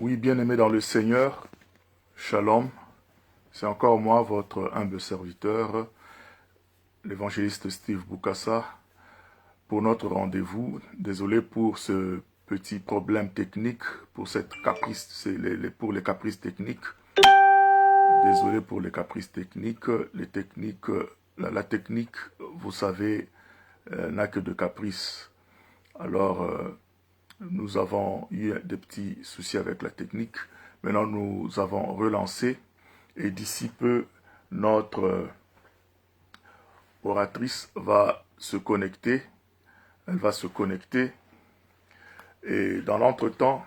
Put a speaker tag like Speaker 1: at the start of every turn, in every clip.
Speaker 1: Oui, bien-aimés dans le Seigneur, Shalom, c'est encore moi, votre humble serviteur, l'évangéliste Steve Bukasa, pour notre rendez-vous. Désolé pour ce petit problème technique, pour cette caprice, pour les caprices techniques. Désolé pour les caprices techniques. La technique, vous savez, n'a que de caprices. Alors, nous avons eu des petits soucis avec la technique. Maintenant, nous avons relancé et d'ici peu, notre oratrice va se connecter. Elle va se connecter. Et dans l'entretemps,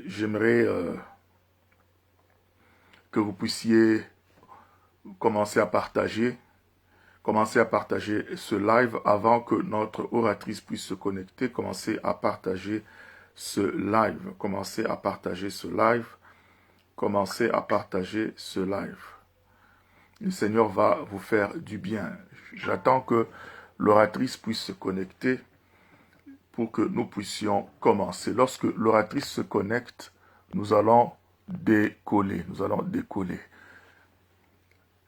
Speaker 1: j'aimerais que vous puissiez commencer à partager ce live avant que notre oratrice puisse se connecter. Commencez à partager ce live. Commencez à partager ce live. Commencez à partager ce live. Le Seigneur va vous faire du bien. J'attends que l'oratrice puisse se connecter pour que nous puissions commencer. Lorsque l'oratrice se connecte, nous allons décoller. Nous allons décoller.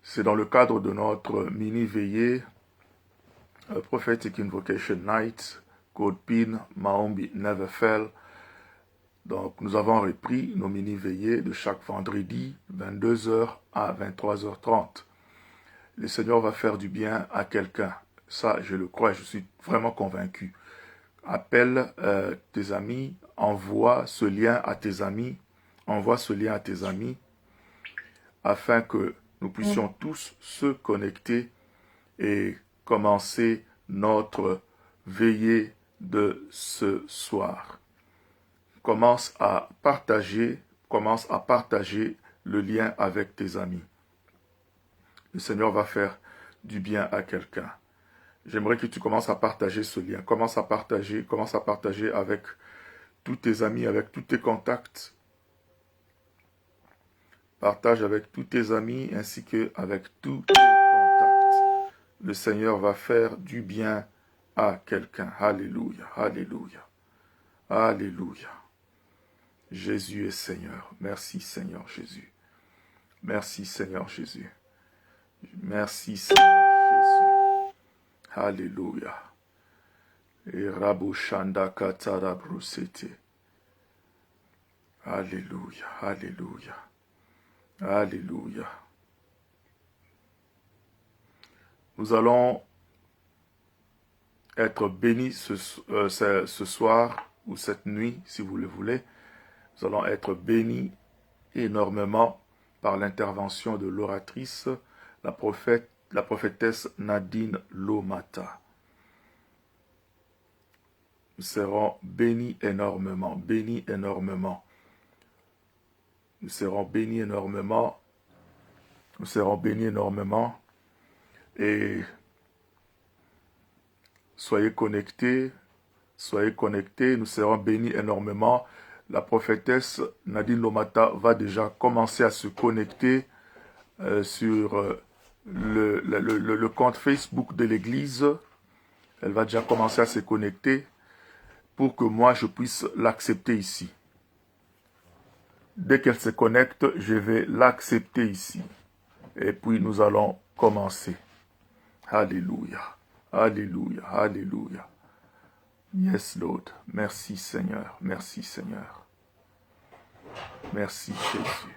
Speaker 1: C'est dans le cadre de notre mini-veillée Prophetic Invocation Night, Code PIN, Maombi Never Fell. Donc, nous avons repris nos mini-veillées de chaque vendredi, 22h à 23h30. Le Seigneur va faire du bien à quelqu'un. Ça, je le crois, je suis vraiment convaincu. Appelle tes amis, envoie ce lien à tes amis, afin que nous puissions tous se connecter et commencer notre veillée de ce soir. Commence à partager le lien avec tes amis. Le Seigneur va faire du bien à quelqu'un. J'aimerais que tu commences à partager ce lien. Commence à partager avec tous tes amis, avec tous tes contacts. Partage avec tous tes amis ainsi qu'avec tous tes contacts. Le Seigneur va faire du bien à quelqu'un. Alléluia, alléluia, alléluia. Jésus est Seigneur. Merci Seigneur Jésus. Merci Seigneur Jésus. Merci Seigneur Jésus. Alléluia. Et Rabo Shanda Katara Brusete. Alléluia, alléluia, alléluia. Nous allons être bénis ce soir ou cette nuit, si vous le voulez. Nous allons être bénis énormément par l'intervention de l'oratrice, la prophétesse Nadine Lomata. Nous serons bénis énormément, bénis énormément. Nous serons bénis énormément. Nous serons bénis énormément. Et soyez connectés, nous serons bénis énormément. La prophétesse Nadine Lomata va déjà commencer à se connecter sur le compte Facebook de l'église. Elle va déjà commencer à se connecter pour que moi je puisse l'accepter ici. Dès qu'elle se connecte, je vais l'accepter ici. Et puis nous allons commencer. Alléluia, alléluia, alléluia. Yes, Lord. Merci Seigneur, merci Seigneur. Merci Jésus.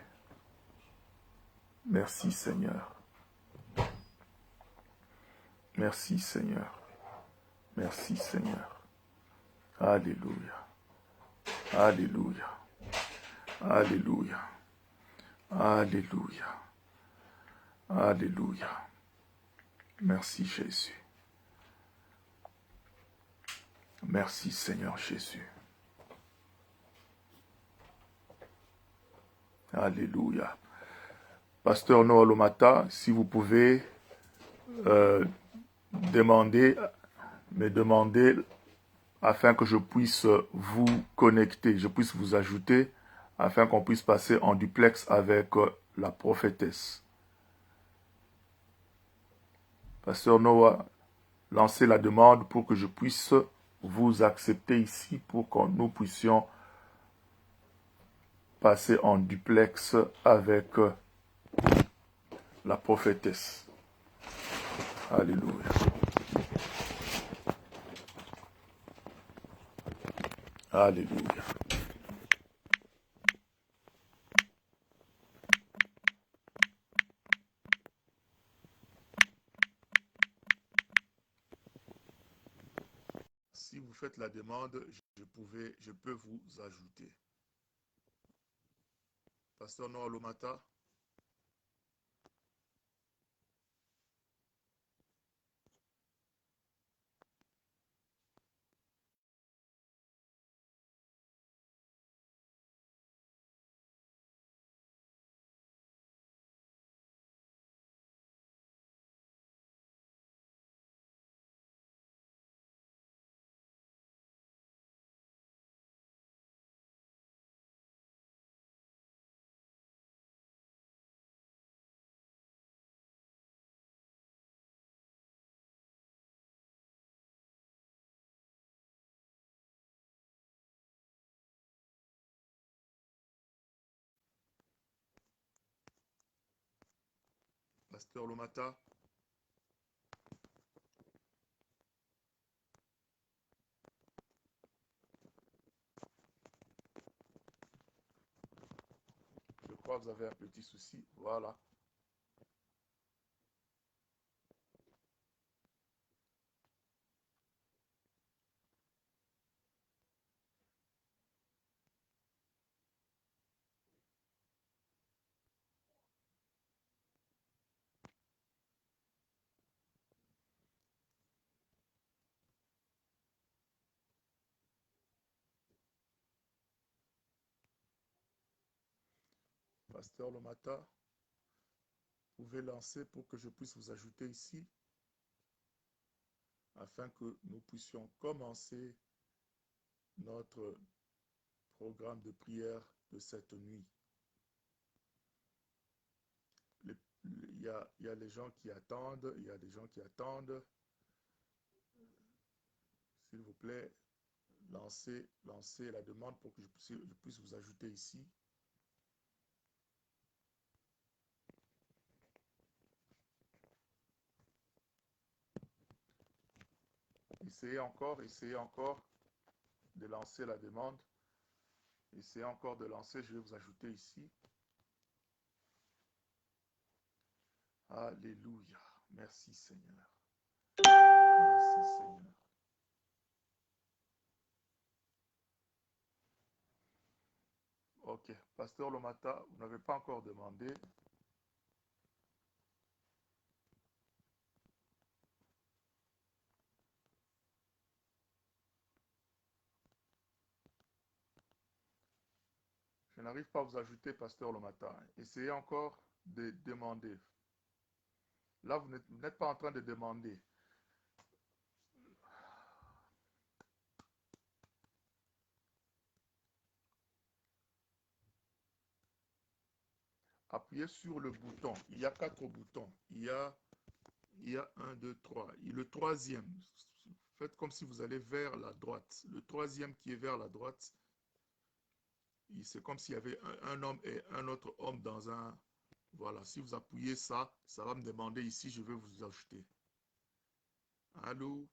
Speaker 1: Merci Seigneur. Merci Seigneur. Merci Seigneur. Alléluia. Alléluia. Alléluia. Alléluia. Alléluia. Merci Jésus. Merci Seigneur Jésus. Alléluia. Pasteur Noah Lomata, si vous pouvez me demander afin que je puisse vous connecter, je puisse vous ajouter, afin qu'on puisse passer en duplex avec la prophétesse. Pasteur Noah, lancez la demande pour que je puisse vous accepter ici, pour que nous puissions passer en duplex avec la prophétesse. Alléluia. Alléluia. Si vous faites la demande, je peux vous ajouter. Pasteur Noah Lomata. Pasteur Lomata. Je crois que vous avez un petit souci. Voilà. Pasteur Lomata, vous pouvez lancer pour que je puisse vous ajouter ici, afin que nous puissions commencer notre programme de prière de cette nuit. Il y a les gens qui attendent, il y a des gens qui attendent. S'il vous plaît, lancez la demande pour que je puisse vous ajouter ici. Essayez encore de lancer la demande. Essayez encore de lancer, je vais vous ajouter ici. Alléluia. Merci Seigneur. Merci Seigneur. Ok, Pasteur Lomata, vous n'avez pas encore demandé. Je n'arrive pas à vous ajouter, Pasteur Lomata. Essayez encore de demander. Là, vous n'êtes pas en train de demander. Appuyez sur le bouton. Il y a 4 boutons. Il y a 1, 2, 3. Et le troisième, faites comme si vous allez vers la droite. Le troisième qui est vers la droite, c'est comme s'il y avait un homme et un autre homme dans un... Voilà, si vous appuyez ça, ça va me demander ici, je vais vous ajouter. Allô?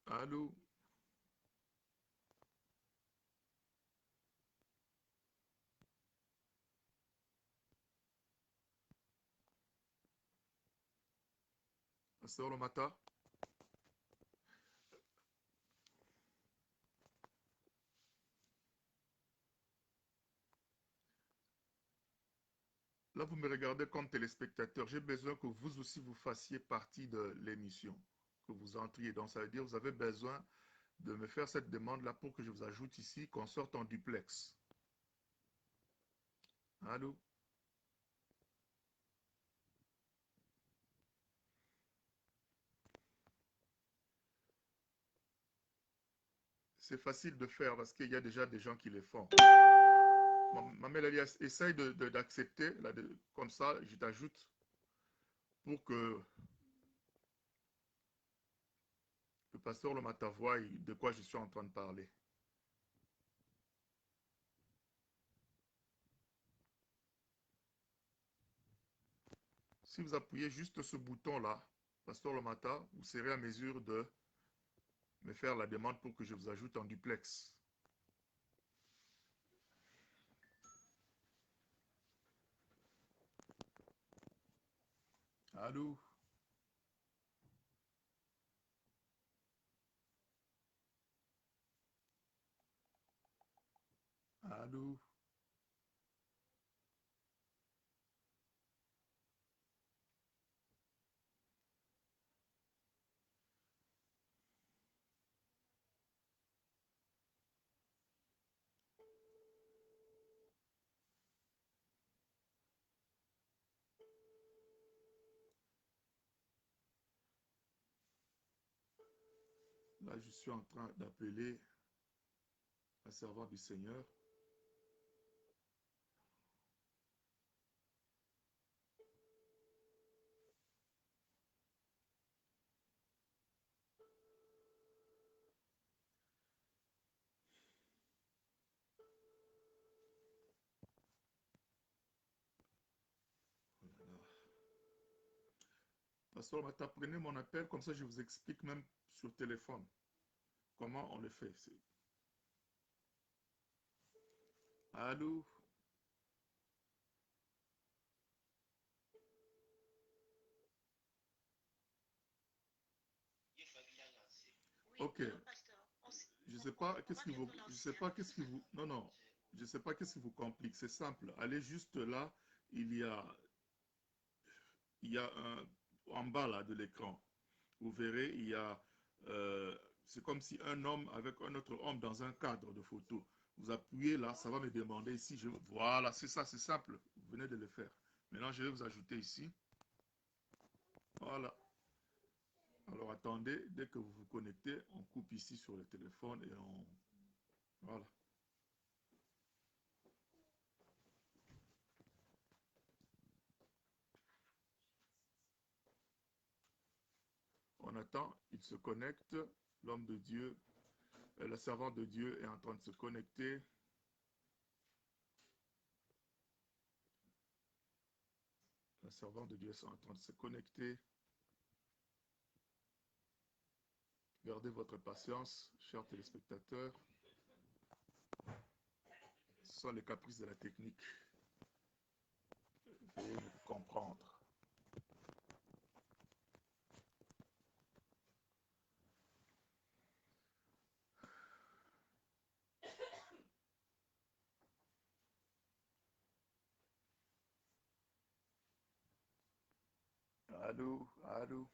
Speaker 1: Allô? Pasteur Lomata? Là, vous me regardez comme téléspectateur. J'ai besoin que vous aussi, vous fassiez partie de l'émission, que vous entriez. Donc, ça veut dire que vous avez besoin de me faire cette demande-là pour que je vous ajoute ici, qu'on sorte en duplex. Allô? C'est facile de faire parce qu'il y a déjà des gens qui le font. Mamel Elias, essaye d'accepter, comme ça, je t'ajoute pour que pasteur Lomata voit de quoi je suis en train de parler. Si vous appuyez juste ce bouton-là, pasteur Lomata, vous serez à mesure de me faire la demande pour que je vous ajoute en duplex. Allô? Allô? Là, je suis en train d'appeler la servante du Seigneur. Oh là là. Pasteur Lomata, prenez mon appel, comme ça je vous explique même sur téléphone comment on le fait. Allô? Ok. Je sais pas qu'est-ce qui vous, je sais pas qu'est-ce qui vous, non, non, je sais pas qu'est-ce qui vous complique. C'est simple. Allez juste là. Il y a, il y a un, en bas là de l'écran. Vous verrez, il y a, c'est comme si un homme avec un autre homme dans un cadre de photo. Vous appuyez là, ça va me demander ici. Voilà, c'est ça, c'est simple. Vous venez de le faire. Maintenant, je vais vous ajouter ici. Voilà. Alors attendez, dès que vous vous connectez, on coupe ici sur le téléphone et on... Voilà. On attend, il se connecte. L'homme de Dieu, la servante de Dieu est en train de se connecter. La servante de Dieu est en train de se connecter. Gardez votre patience, chers téléspectateurs. Ce sont les caprices de la technique. Veuillez me comprendre. Allô, allô.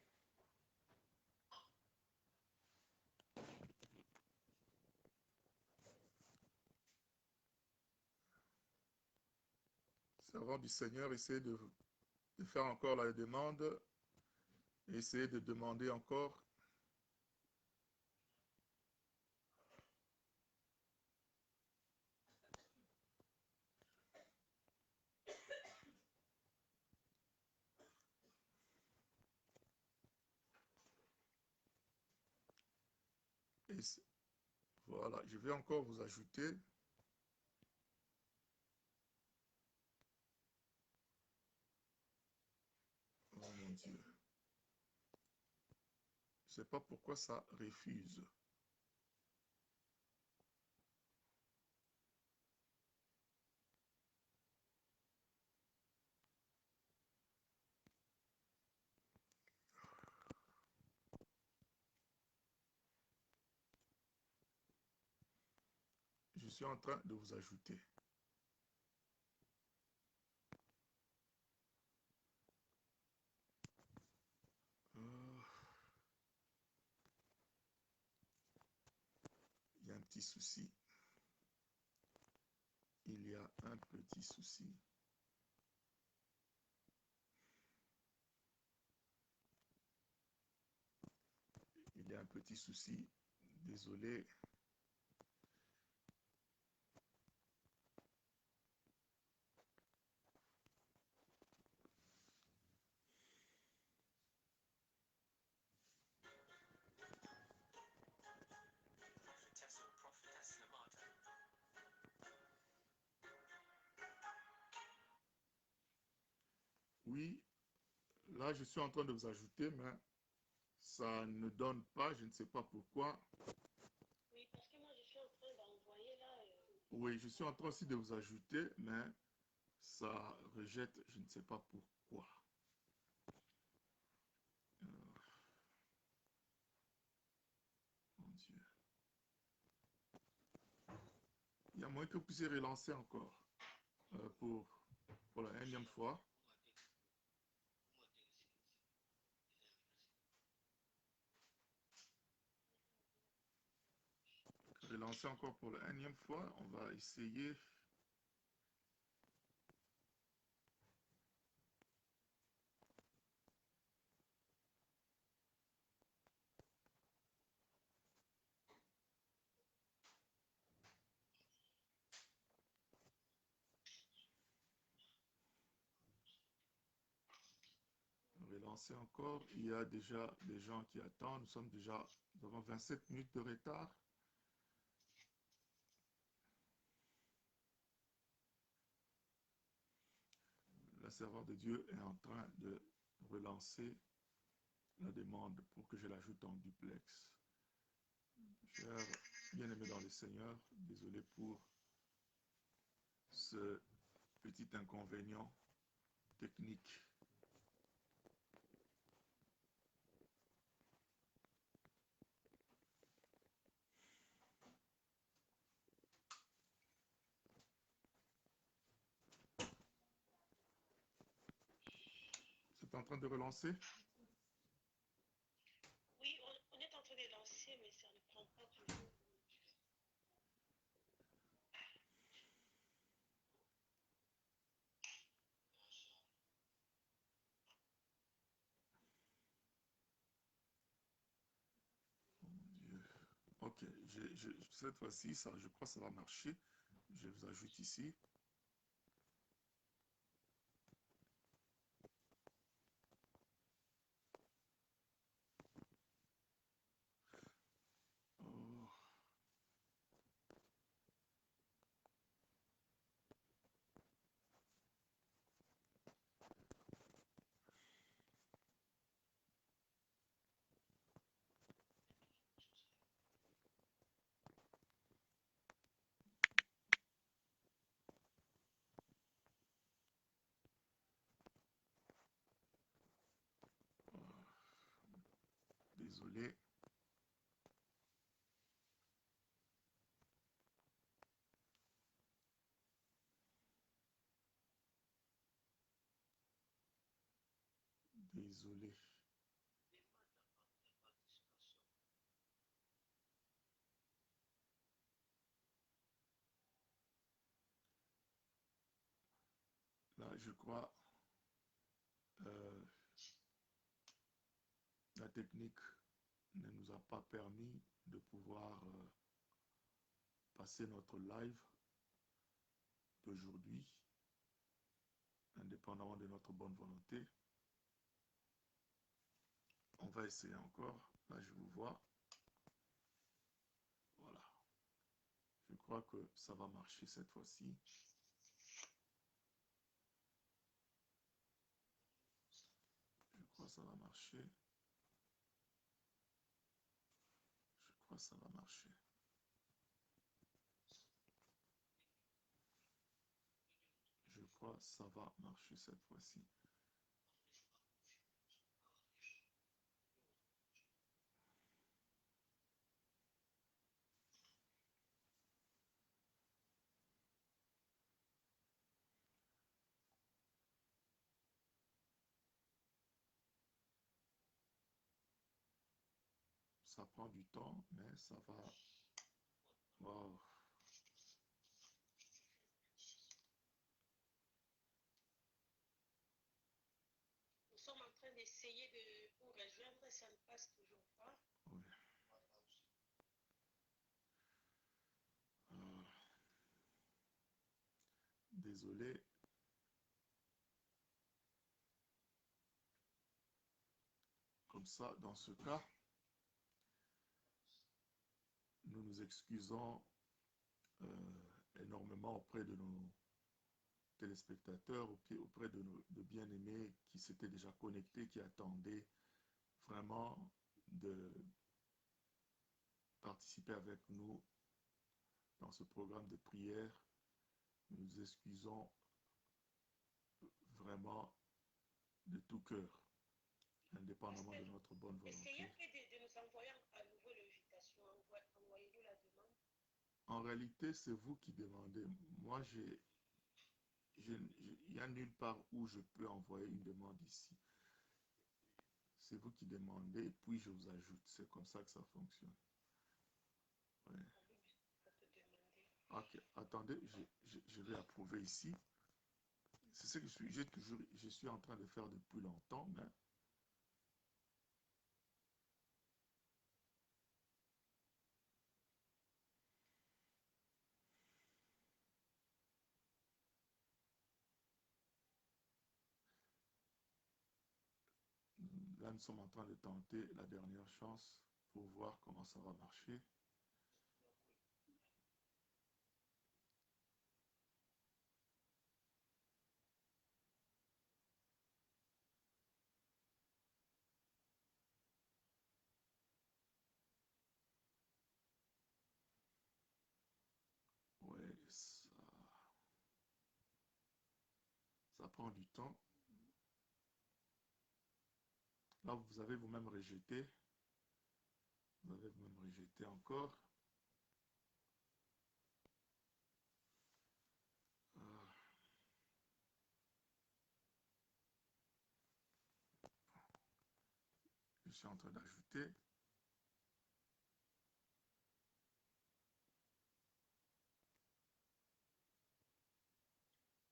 Speaker 1: Servant du Seigneur, essayez de faire encore la demande. Essayez de demander encore. Et voilà, je vais encore vous ajouter. Oh mon Dieu. Je ne sais pas pourquoi ça refuse. Je suis en train de vous ajouter. Il y a un petit souci. Il y a un petit souci. Il y a un petit souci. Désolé. Oui, là je suis en train de vous ajouter, mais ça ne donne pas, je ne sais pas pourquoi.
Speaker 2: Oui, parce que moi, je suis en train d'envoyer là.
Speaker 1: Oui, je suis en train aussi de vous ajouter, mais ça rejette, je ne sais pas pourquoi. Euh, mon Dieu. Il y a moins que vous puissiez relancer encore pour la énième fois. Relancer encore pour la énième fois. On va essayer. Relancer encore. Il y a déjà des gens qui attendent. Nous avons 27 minutes de retard. La servante de Dieu est en train de relancer la demande pour que je l'ajoute en duplex. Cher bien-aimé dans le Seigneur, désolé pour ce petit inconvénient technique. C'est en train de relancer.
Speaker 2: Oui, on est en train de lancer, mais ça ne prend pas toujours.
Speaker 1: Oh mon Dieu. Ok, cette fois-ci, je crois que ça va marcher. Je vous ajoute ici. Oh, désolé. Désolé. Là, je crois, euh, la technique ne nous a pas permis de pouvoir passer notre live d'aujourd'hui, indépendamment de notre bonne volonté. On va essayer encore. Là, je vous vois. Voilà. Je crois que ça va marcher cette fois-ci. Je crois que ça va marcher. Je crois que ça va marcher. Je crois que ça va marcher cette fois-ci. Ça prend du temps, mais ça va. Wow.
Speaker 2: Nous sommes en train d'essayer de vous rejoindre, ça ne passe toujours pas.
Speaker 1: Oui. Euh, désolé. Comme ça, dans ce cas, nous nous excusons énormément auprès de nos téléspectateurs, auprès de bien-aimés qui s'étaient déjà connectés, qui attendaient vraiment de participer avec nous dans ce programme de prière. Nous nous excusons vraiment de tout cœur, indépendamment de notre bonne
Speaker 2: Essayez
Speaker 1: volonté.
Speaker 2: de nous envoyer à nouveau l'invitation. Envoyez-nous la demande.
Speaker 1: En réalité, c'est vous qui demandez. Moi, il n'y a nulle part où je peux envoyer une demande ici. C'est vous qui demandez, et puis je vous ajoute. C'est comme ça que ça fonctionne. Ouais. Ok, attendez, je vais approuver ici. C'est ce que je suis en train de faire depuis longtemps, mais là, nous sommes en train de tenter la dernière chance pour voir comment ça va marcher. Ouais, ça prend du temps. Là, vous avez vous-même rejeté. Vous avez vous-même rejeté encore. Ah, je suis en train d'ajouter.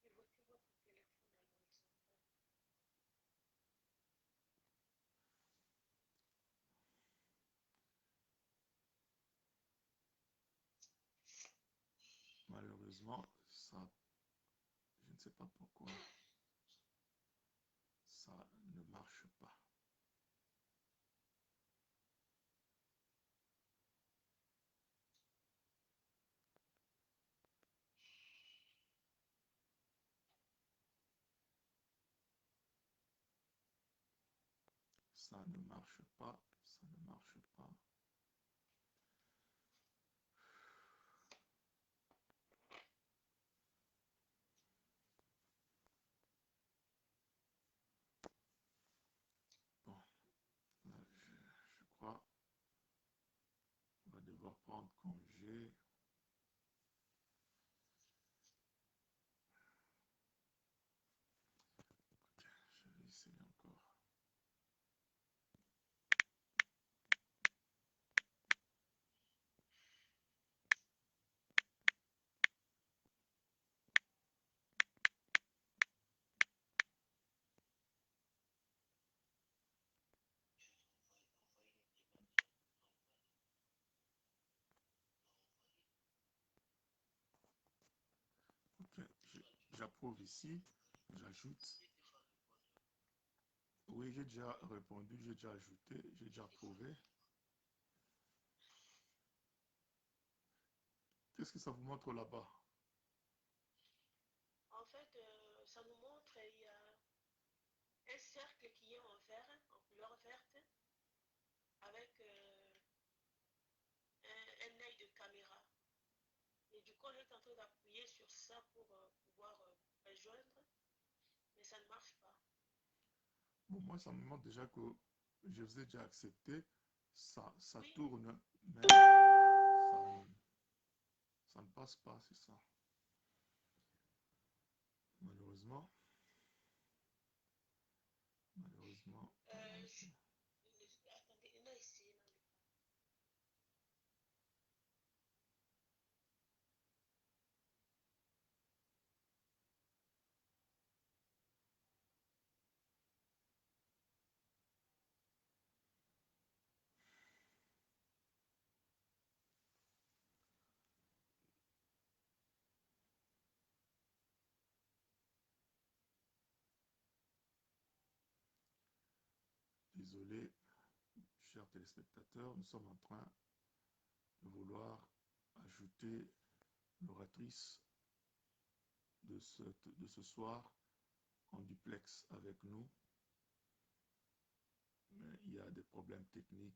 Speaker 2: Évoquez votre téléphone à l'horizontal.
Speaker 1: Malheureusement, ça, je ne sais pas pourquoi, ça ne marche pas. Ça ne marche pas. Ça ne marche pas. Bon, là, je crois qu'on va devoir prendre congé. Ok, je vais essayer encore. Ok, j'approuve ici. J'ajoute. Oui, j'ai déjà répondu, j'ai déjà ajouté, j'ai déjà approuvé. Qu'est-ce que ça vous montre là-bas?
Speaker 2: En fait, ça nous montre il y a un cercle qui est en vert, en couleur verte, avec un œil de caméra. Et du coup, on est en train d'appuyer sur ça pour pouvoir rejoindre, mais ça ne marche pas.
Speaker 1: Bon, moi, ça me montre déjà que je vous ai déjà accepté. Ça
Speaker 2: Oui,
Speaker 1: tourne, mais ça ne passe pas, c'est ça. Malheureusement, malheureusement, malheureusement.
Speaker 2: attendez, on a essayé.
Speaker 1: Désolé, chers téléspectateurs, nous sommes en train de vouloir ajouter l'oratrice de ce soir en duplex avec nous. Mais il y a des problèmes techniques.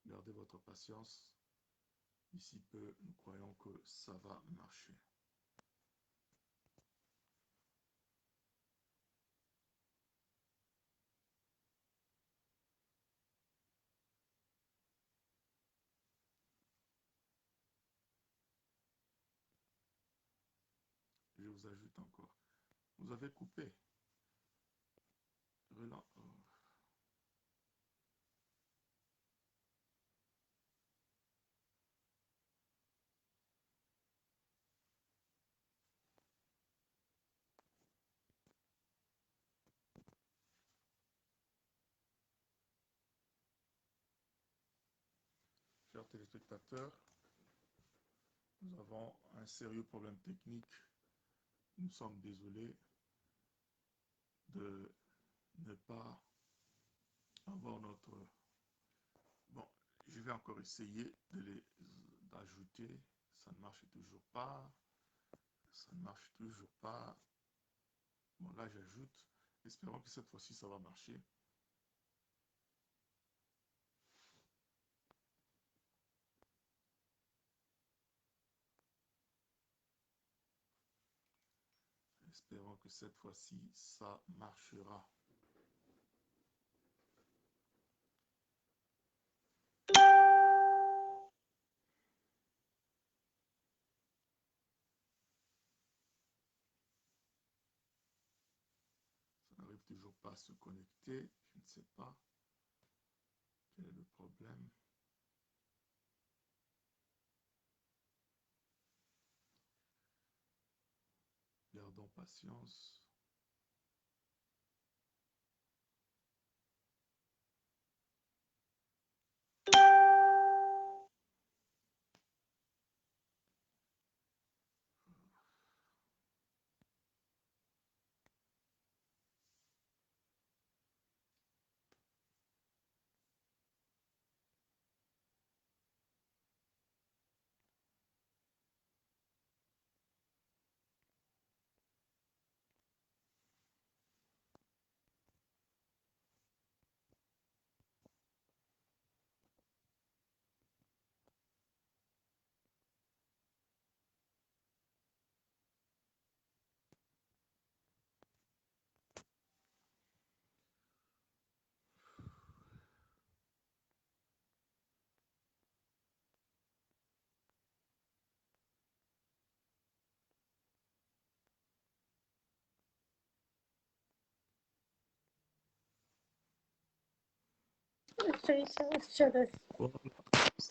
Speaker 1: Gardez votre patience. D'ici peu, nous croyons que ça va marcher. Je vous ajoute encore. Vous avez coupé. Chers téléspectateurs, nous avons un sérieux problème technique. Nous sommes désolés de ne pas avoir notre... Bon, je vais encore essayer de les ajouter. Ça ne marche toujours pas. Ça ne marche toujours pas. Bon, là, j'ajoute. Espérons que cette fois-ci, ça va marcher. Espérons que cette fois-ci, ça marchera. Ça n'arrive toujours pas à se connecter. Je ne sais pas quel est le problème. Gardons patience. Voilà.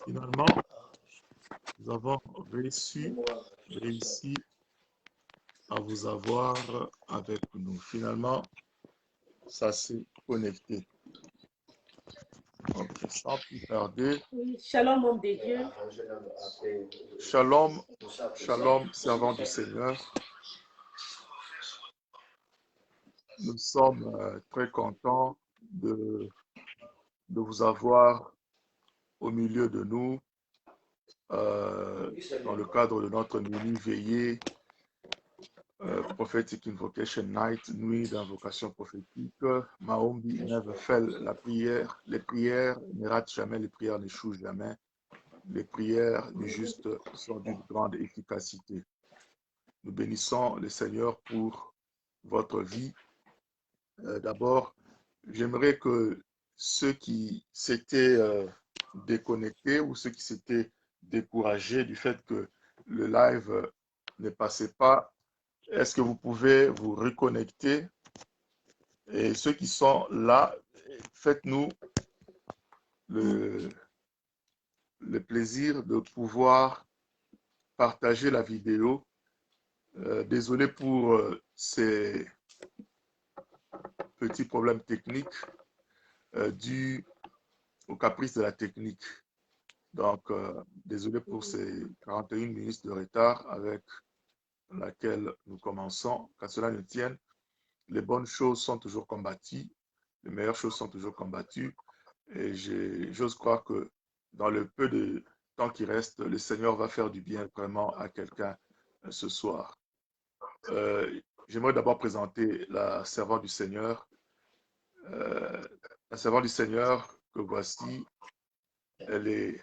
Speaker 1: Finalement, nous avons réussi à vous avoir avec nous. Finalement, ça s'est connecté. Ok, sans plus tarder.
Speaker 2: Shalom, homme de Dieu.
Speaker 1: Shalom, shalom, servant du Seigneur. Nous sommes très contents de vous avoir au milieu de nous dans le cadre de notre mini veillée Prophetic Invocation Night, nuit d'invocation prophétique. Maombi never fail la prière. Les prières ne ratent jamais, les prières n'échouent jamais. Les prières du juste sont d'une grande efficacité. Nous bénissons le Seigneur pour votre vie. D'abord, j'aimerais que ceux qui s'étaient déconnectés ou ceux qui s'étaient découragés du fait que le live ne passait pas, est-ce que vous pouvez vous reconnecter? Et ceux qui sont là, faites-nous le plaisir de pouvoir partager la vidéo. Désolé pour ces petits problèmes techniques dus au caprice de la technique. Donc, désolé pour ces 41 minutes de retard avec laquelle nous commençons. Qu'à cela ne tienne, les bonnes choses sont toujours combattues, les meilleures choses sont toujours combattues. Et j'ose croire que dans le peu de temps qui reste, le Seigneur va faire du bien vraiment à quelqu'un ce soir. J'aimerais d'abord présenter la servante du Seigneur. La servante du Seigneur que voici, elle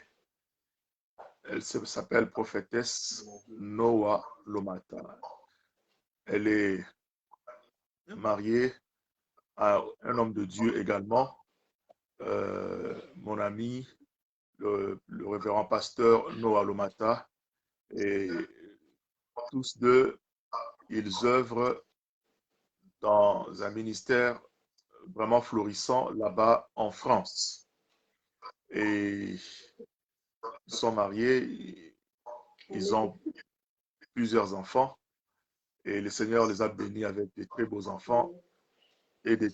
Speaker 1: s'appelle prophétesse Noah Lomata. Elle est mariée à un homme de Dieu également, mon ami, le révérend pasteur Noah Lomata, et tous deux, ils œuvrent dans un ministère vraiment florissant là-bas en France. Et ils sont mariés, ils ont plusieurs enfants, et le Seigneur les a bénis avec des très beaux enfants et des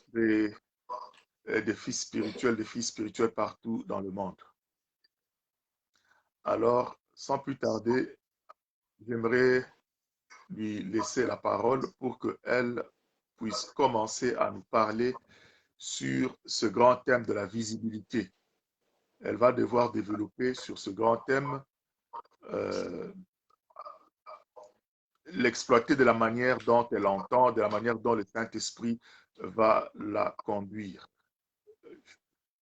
Speaker 1: filles spirituelles partout dans le monde. Alors, sans plus tarder, j'aimerais lui laisser la parole pour qu'elle puisse commencer à nous parler sur ce grand thème de la visibilité. Elle va devoir développer sur ce grand thème, l'exploiter de la manière dont elle entend, de la manière dont le Saint-Esprit va la conduire.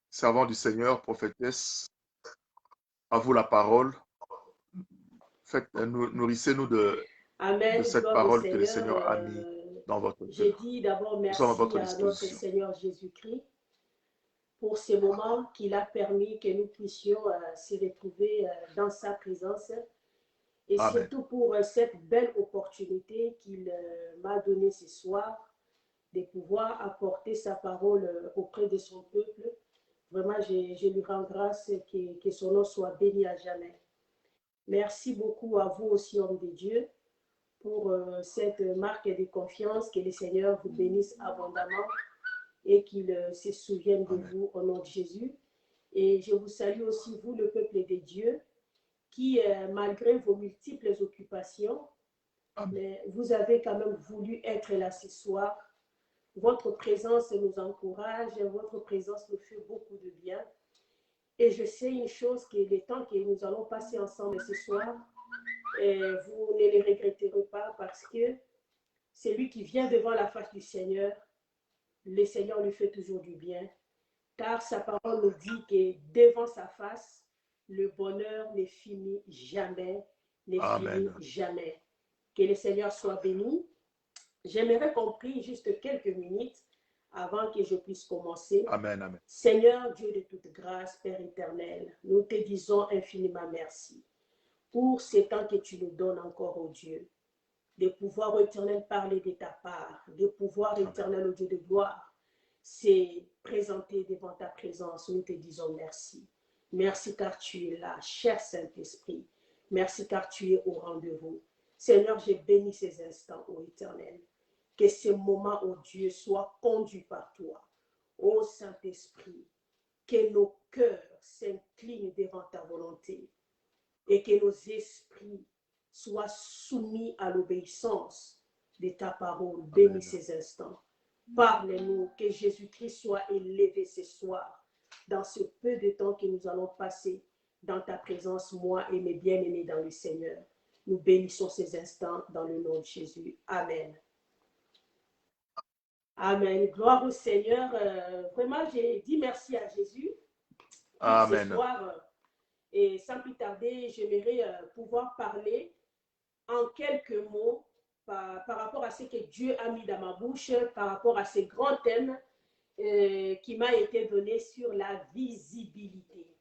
Speaker 1: Servant du Seigneur, prophétesse, à vous la parole. Nourrissez-nous de cette parole que le Seigneur a mis dans votre cœur.
Speaker 2: J'ai dit d'abord merci à notre Seigneur Jésus-Christ pour ces moments qu'il a permis que nous puissions s'y retrouver dans sa présence et
Speaker 1: Amen.
Speaker 2: surtout pour cette belle opportunité qu'il m'a donnée ce soir de pouvoir apporter sa parole auprès de son peuple. Vraiment, je lui rends grâce que son nom soit béni à jamais. Merci beaucoup à vous aussi, hommes de Dieu, pour cette marque de confiance. Que le Seigneur vous bénisse abondamment et qu'il se souvienne de vous au nom de Jésus. Et je vous salue aussi, vous, le peuple de Dieu, qui, malgré vos multiples occupations, vous avez quand même voulu être là ce soir. Votre présence nous encourage, votre présence nous fait beaucoup de bien. Et je sais une chose, que les temps que nous allons passer ensemble ce soir, vous ne les regretterez pas parce que celui qui vient devant la face du Seigneur, le Seigneur lui fait toujours du bien. Car sa parole nous dit que devant sa face, le bonheur ne finit jamais, ne finit jamais. Que le Seigneur soit béni. J'aimerais qu'on prie juste quelques minutes avant que je puisse commencer.
Speaker 1: Amen, amen.
Speaker 2: Seigneur Dieu de toute grâce, Père éternel, nous te disons infiniment merci pour ces temps que tu nous donnes encore, oh Dieu, de pouvoir, éternel, parler de ta part, de pouvoir, éternel, oh Dieu de gloire, c'est présenter devant ta présence. Nous te disons merci. Merci car tu es là, cher Saint-Esprit. Merci car tu es au rendez-vous. Seigneur, j'ai béni ces instants, ô éternel. Que ces moments, ô Dieu, soient conduits par toi. Ô Saint-Esprit, que nos cœurs s'inclinent devant ta volonté et que nos esprits soient soumis à l'obéissance de ta parole. Bénis ces instants. Parle-nous, que Jésus-Christ soit élevé ce soir dans ce peu de temps que nous allons passer dans ta présence, moi et mes bien-aimés dans le Seigneur. Nous bénissons ces instants dans le nom de Jésus. Amen. Amen. Gloire au Seigneur. Vraiment, j'ai dit merci à Jésus.
Speaker 1: Amen.
Speaker 2: Ce soir, et sans plus tarder, j'aimerais pouvoir parler en quelques mots par rapport à ce que Dieu a mis dans ma bouche, par rapport à ce grand thème qui m'a été donné sur la visibilité.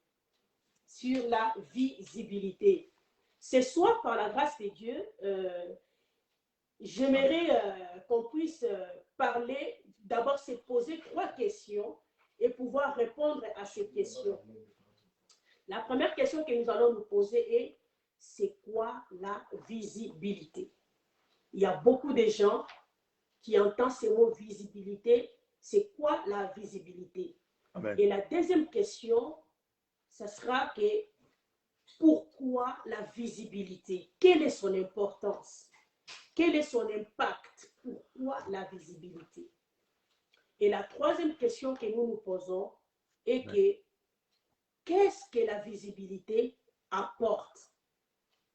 Speaker 2: Sur la visibilité. Ce soir, par la grâce de Dieu, j'aimerais qu'on puisse parler, d'abord se poser 3 questions et pouvoir répondre à ces questions. La première question que nous allons nous poser est, c'est quoi la visibilité? Il y a beaucoup de gens qui entendent ce mot visibilité. C'est quoi la visibilité?
Speaker 1: Amen.
Speaker 2: Et la deuxième question, ce sera que pourquoi la visibilité? Quelle est son importance? Quel est son impact? Pourquoi la visibilité? Et la troisième question que nous nous posons est que qu'est-ce que la visibilité apporte?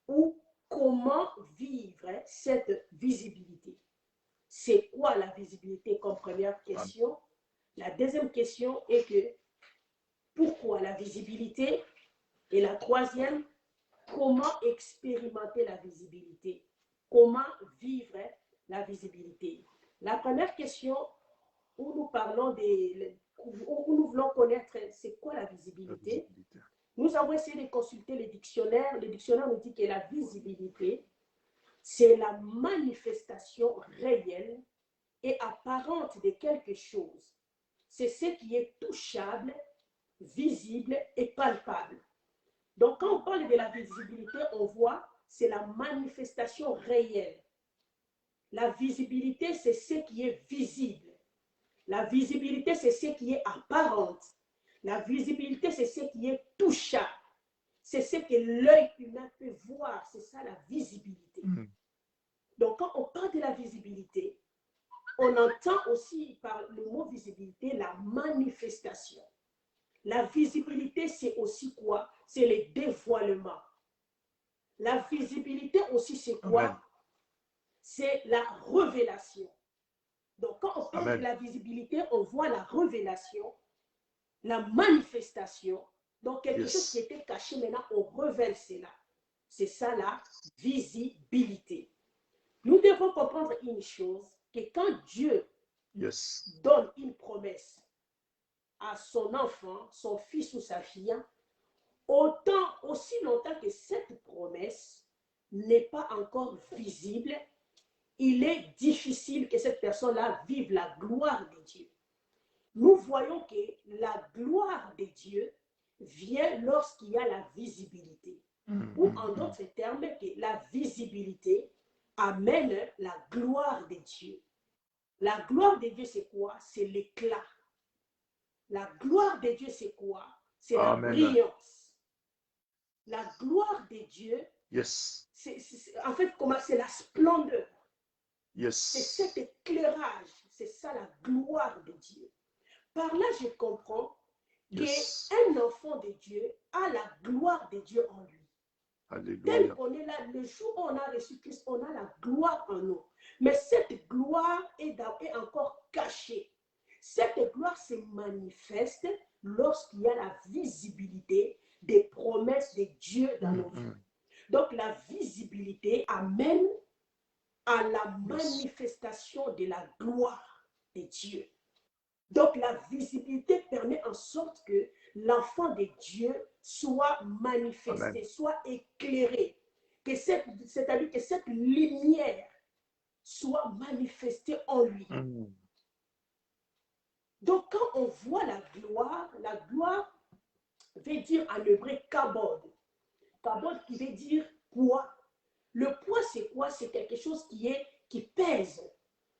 Speaker 2: Ou comment vivre cette visibilité. C'est quoi la visibilité comme première question? La deuxième question est que pourquoi la visibilité? Et la troisième, comment expérimenter la visibilité? Comment vivre la visibilité? La première question où nous parlons où nous voulons connaître c'est quoi la visibilité. Nous avons essayé de consulter les dictionnaires. Le dictionnaire nous dit que la visibilité, c'est la manifestation réelle et apparente de quelque chose. C'est ce qui est touchable, visible et palpable. Donc, quand on parle de la visibilité, on voit, c'est la manifestation réelle. La visibilité, c'est ce qui est visible. La visibilité, c'est ce qui est apparente. La visibilité, c'est ce qui est touchable. C'est ce que l'œil humain peut voir. C'est ça la visibilité. Donc, quand on parle de la visibilité, on entend aussi par le mot visibilité la manifestation. La visibilité, c'est aussi quoi? C'est le dévoilement. La visibilité aussi, c'est quoi? C'est la révélation. Donc, quand on parle de la visibilité, on voit la révélation, la manifestation. Donc, quelque chose qui était caché, maintenant, on révèle cela. C'est ça la visibilité. Nous devons comprendre une chose, que quand Dieu donne une promesse à son enfant, son fils ou sa fille, autant, aussi longtemps que cette promesse n'est pas encore visible, il est difficile que cette personne-là vive la gloire de Dieu. Nous voyons que la gloire de Dieu vient lorsqu'il y a la visibilité. Ou en d'autres termes, que la visibilité amène la gloire de Dieu. La gloire de Dieu, c'est quoi? C'est l'éclat. La gloire de Dieu, c'est quoi? C'est la brillance. La gloire de Dieu, en fait, c'est la splendeur. C'est cet éclairage. C'est ça la gloire de Dieu. Par là, je comprends qu'un enfant de Dieu a la gloire de Dieu en lui. Tel qu'on est là, le jour où on a reçu Christ, on a la gloire en nous. Mais cette gloire est encore cachée. Cette gloire se manifeste lorsqu'il y a la visibilité des promesses de Dieu dans nos vies. Donc la visibilité amène à la manifestation de la gloire de Dieu. Donc la visibilité permet en sorte que l'enfant de Dieu soit manifesté, soit éclairé, c'est-à-dire que cette lumière soit manifestée en lui. Donc quand on voit la gloire veut dire en hébreu kabod. Kabod qui veut dire poids. Le poids, c'est quoi? C'est quelque chose qui pèse.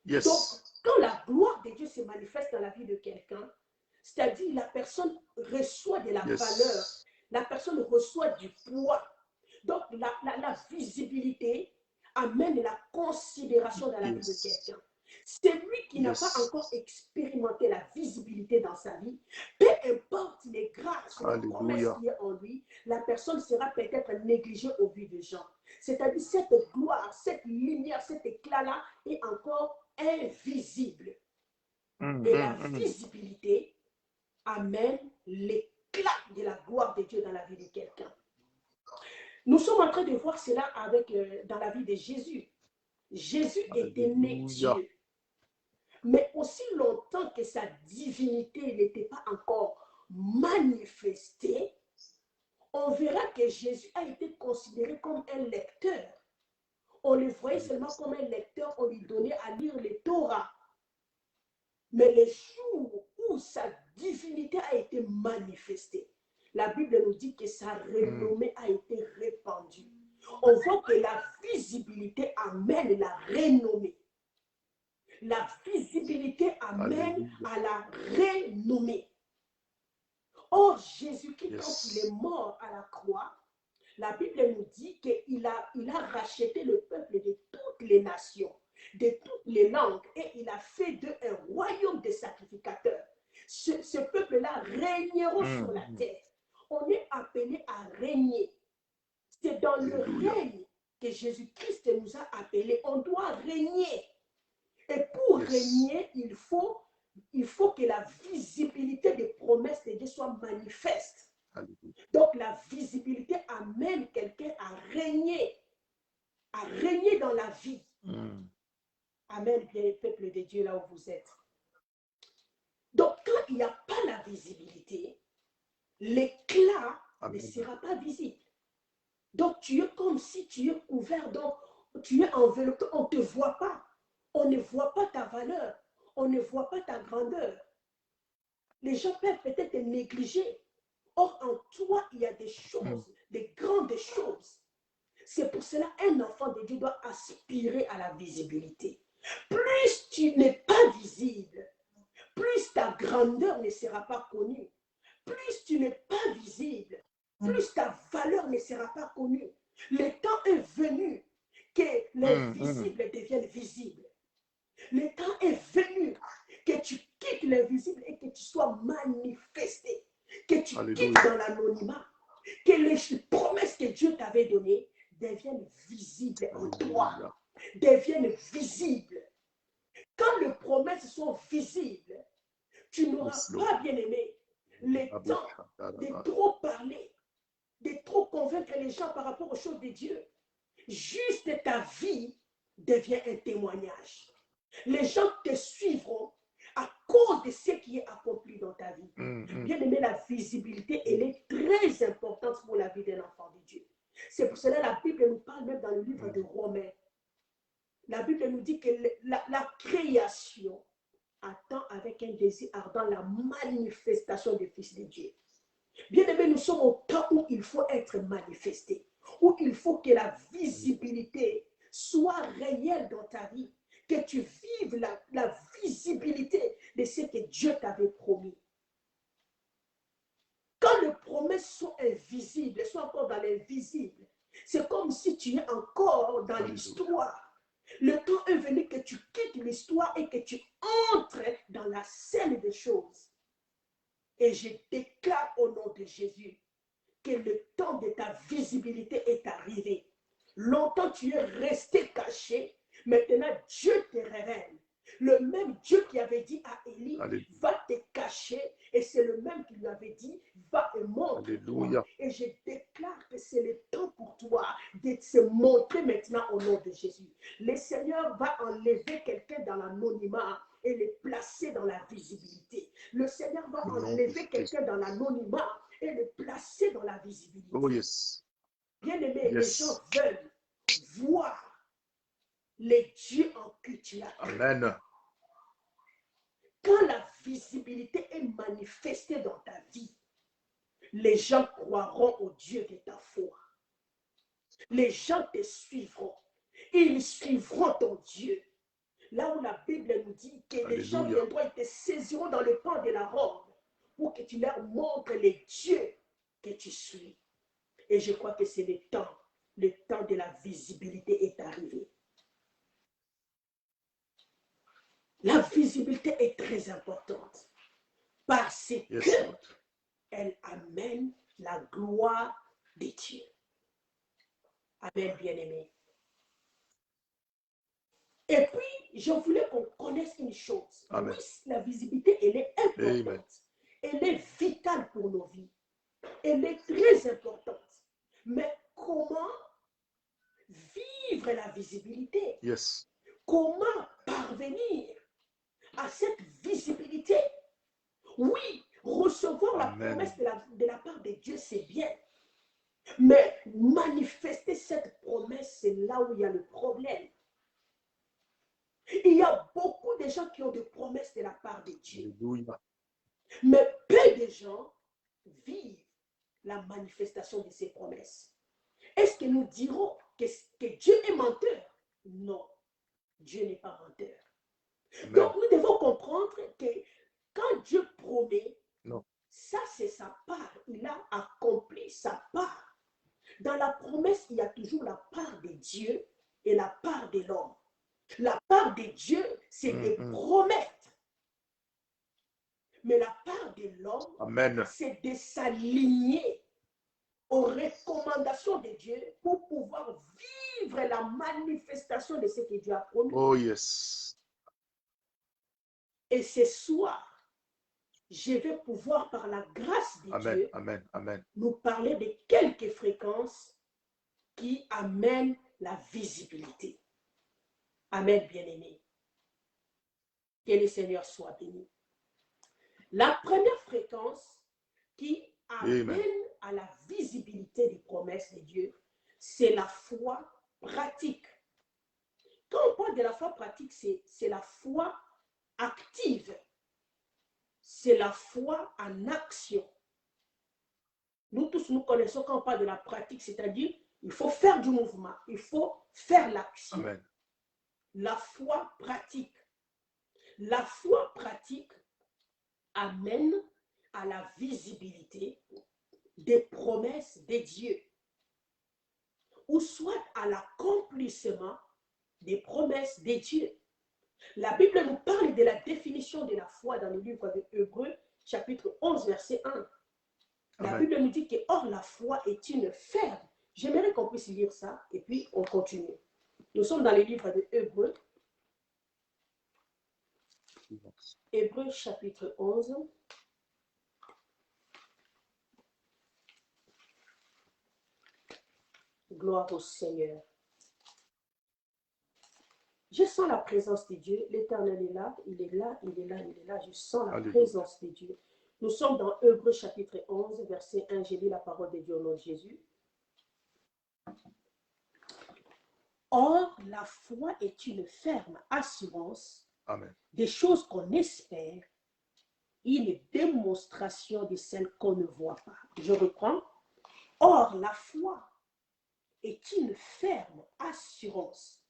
Speaker 2: Donc, quand la gloire de Dieu se manifeste dans la vie de quelqu'un, c'est-à-dire la personne reçoit de la valeur, la personne reçoit du poids. Donc, la visibilité amène la considération dans la vie de quelqu'un. Celui qui n'a pas encore expérimenté la visibilité dans sa vie, peu importe les grâces, les promesses qui est en lui, la personne sera peut-être négligée au vu des gens. C'est-à-dire cette gloire, cette lumière, cet éclat-là est encore invisible. Et la visibilité amène l'éclat de la gloire de Dieu dans la vie de quelqu'un. Nous sommes en train de voir cela dans la vie de Jésus. Jésus était né Dieu. Mais aussi longtemps que sa divinité n'était pas encore manifestée, on verra que Jésus a été considéré comme un lecteur. On le voyait seulement comme un lecteur, on lui donnait à lire le Torah. Mais le jour où sa divinité a été manifestée, la Bible nous dit que sa renommée a été répandue. On voit que la visibilité amène la renommée. La visibilité amène à la renommée. Or, Jésus-Christ, quand il est mort à la croix, la Bible nous dit qu'il a racheté le peuple de toutes les nations, de toutes les langues, et il a fait d'eux un royaume de sacrificateurs. Ce peuple-là régneront sur la terre. On est appelé à régner. C'est dans le règne que Jésus-Christ nous a appelés, on doit régner. Et pour régner, il faut que la visibilité des promesses de Dieu soit manifeste. Donc la visibilité amène quelqu'un à régner dans la vie. Amen, bien peuple de Dieu, là où vous êtes. Donc quand il n'y a pas la visibilité, l'éclat ne sera pas visible. Donc tu es comme si tu es couvert, donc tu es enveloppé, on ne te voit pas. On ne voit pas ta valeur, on ne voit pas ta grandeur. Les gens peuvent peut-être te négliger. Or, en toi, il y a des choses, des grandes choses. C'est pour cela qu'un enfant de Dieu doit aspirer à la visibilité. Plus tu n'es pas visible, plus ta grandeur ne sera pas connue. Plus tu n'es pas visible, plus ta valeur ne sera pas connue. Le temps est venu que les visibles deviennent visibles. Le temps est venu que tu quittes l'invisible et que tu sois manifesté, que tu quittes dans l'anonymat, que les promesses que Dieu t'avait données deviennent visibles en toi, deviennent visibles. Quand les promesses sont visibles, tu n'auras pas, bien aimé, le temps de trop parler, de trop convaincre les gens par rapport aux choses de Dieu. Juste ta vie devient un témoignage. Les gens te suivront à cause de ce qui est accompli dans ta vie. Bien aimé, la visibilité, elle est très importante pour la vie d'un enfant de Dieu. C'est pour cela que la Bible nous parle même dans le livre de Romains. La Bible nous dit que la création attend avec un désir ardent la manifestation des fils de Dieu. Bien aimé, nous sommes au temps où il faut être manifesté, où il faut que la visibilité soit réelle dans ta vie, que tu vives la visibilité de ce que Dieu t'avait promis. Quand les promesses sont invisibles, sont encore dans l'invisible, c'est comme si tu es encore dans l'histoire. Le temps est venu que tu quittes l'histoire et que tu entres dans la scène des choses. Et je déclare au nom de Jésus que le temps de ta visibilité est arrivé. Longtemps tu es resté caché, maintenant Dieu te révèle. Le même Dieu qui avait dit à Élie, va te cacher, et c'est le même qui lui avait dit, va et montre-toi. Et je déclare que c'est le temps pour toi de se montrer maintenant au nom de Jésus. Le Seigneur va enlever quelqu'un dans l'anonymat et le placer dans la visibilité. Le Seigneur va enlever quelqu'un dans l'anonymat et le placer dans la visibilité.
Speaker 1: Oh yes.
Speaker 2: Bien aimé, les gens veulent voir les dieux en qui tu as cru.
Speaker 1: Amen.
Speaker 2: Quand la visibilité est manifestée dans ta vie, les gens croiront au Dieu de ta foi. Les gens te suivront. Ils suivront ton Dieu. Là où la Bible nous dit que les gens viendront et te saisiront dans le pan de la robe pour que tu leur montres les dieux que tu suis. Et je crois que c'est le temps de la visibilité est arrivé. La visibilité est très importante parce qu'elle amène la gloire de Dieu. Amen, bien-aimé. Et puis, je voulais qu'on connaisse une chose.
Speaker 1: Amen.
Speaker 2: Oui, la visibilité, elle est importante.
Speaker 1: Amen.
Speaker 2: Elle est vitale pour nos vies. Elle est très importante. Mais comment vivre la visibilité?
Speaker 1: Yes.
Speaker 2: Comment parvenir à cette visibilité? Oui, recevoir la promesse de la part de Dieu, c'est bien. Mais manifester cette promesse, c'est là où il y a le problème. Il y a beaucoup de gens qui ont des promesses de la part de Dieu.
Speaker 1: Alléluia.
Speaker 2: Mais peu de gens vivent la manifestation de ces promesses. Est-ce que nous dirons que Dieu est menteur? Non, Dieu n'est pas menteur.
Speaker 1: Amen.
Speaker 2: Donc nous devons comprendre que quand Dieu promet, ça c'est sa part. Il a accompli sa part. Dans la promesse, il y a toujours la part de Dieu et la part de l'homme. La part de Dieu, c'est de promettre. Mais la part de l'homme, c'est de s'aligner aux recommandations de Dieu pour pouvoir vivre la manifestation de ce que Dieu a promis.
Speaker 1: Oh yes.
Speaker 2: Et ce soir, je vais pouvoir, par la grâce de
Speaker 1: Amen,
Speaker 2: Dieu,
Speaker 1: amen, amen.
Speaker 2: nous parler de quelques fréquences qui amènent la visibilité. Amen, bien-aimé. Que le Seigneur soit béni. La première fréquence qui amène
Speaker 1: Amen.
Speaker 2: à la visibilité des promesses de Dieu, c'est la foi pratique. Quand on parle de la foi pratique, c'est la foi active. C'est la foi en action. Nous tous, nous connaissons quand on parle de la pratique, c'est-à-dire il faut faire du mouvement, il faut faire l'action.
Speaker 1: Amen.
Speaker 2: La foi pratique. La foi pratique amène à la visibilité des promesses de Dieu, ou soit à l'accomplissement des promesses de Dieu. La Bible nous parle de la définition de la foi dans le livre de Hébreux, chapitre 11, verset 1. La
Speaker 1: Amen.
Speaker 2: Bible nous dit que or la foi est une ferme. J'aimerais qu'on puisse lire ça et puis on continue. Nous sommes dans le livre de Hébreux. Hébreux chapitre 11. Gloire au Seigneur. Je sens la présence de Dieu. L'Éternel est là, il est là, il est là, il est là. Je sens la
Speaker 1: Alléluia.
Speaker 2: présence de Dieu. Nous sommes dans Hébreux chapitre 11, verset 1. J'ai lu la parole de Dieu au nom de Jésus. Or, la foi est une ferme assurance
Speaker 1: Amen.
Speaker 2: des choses qu'on espère, une démonstration de celles qu'on ne voit pas. Je reprends. Or, la foi est une ferme assurance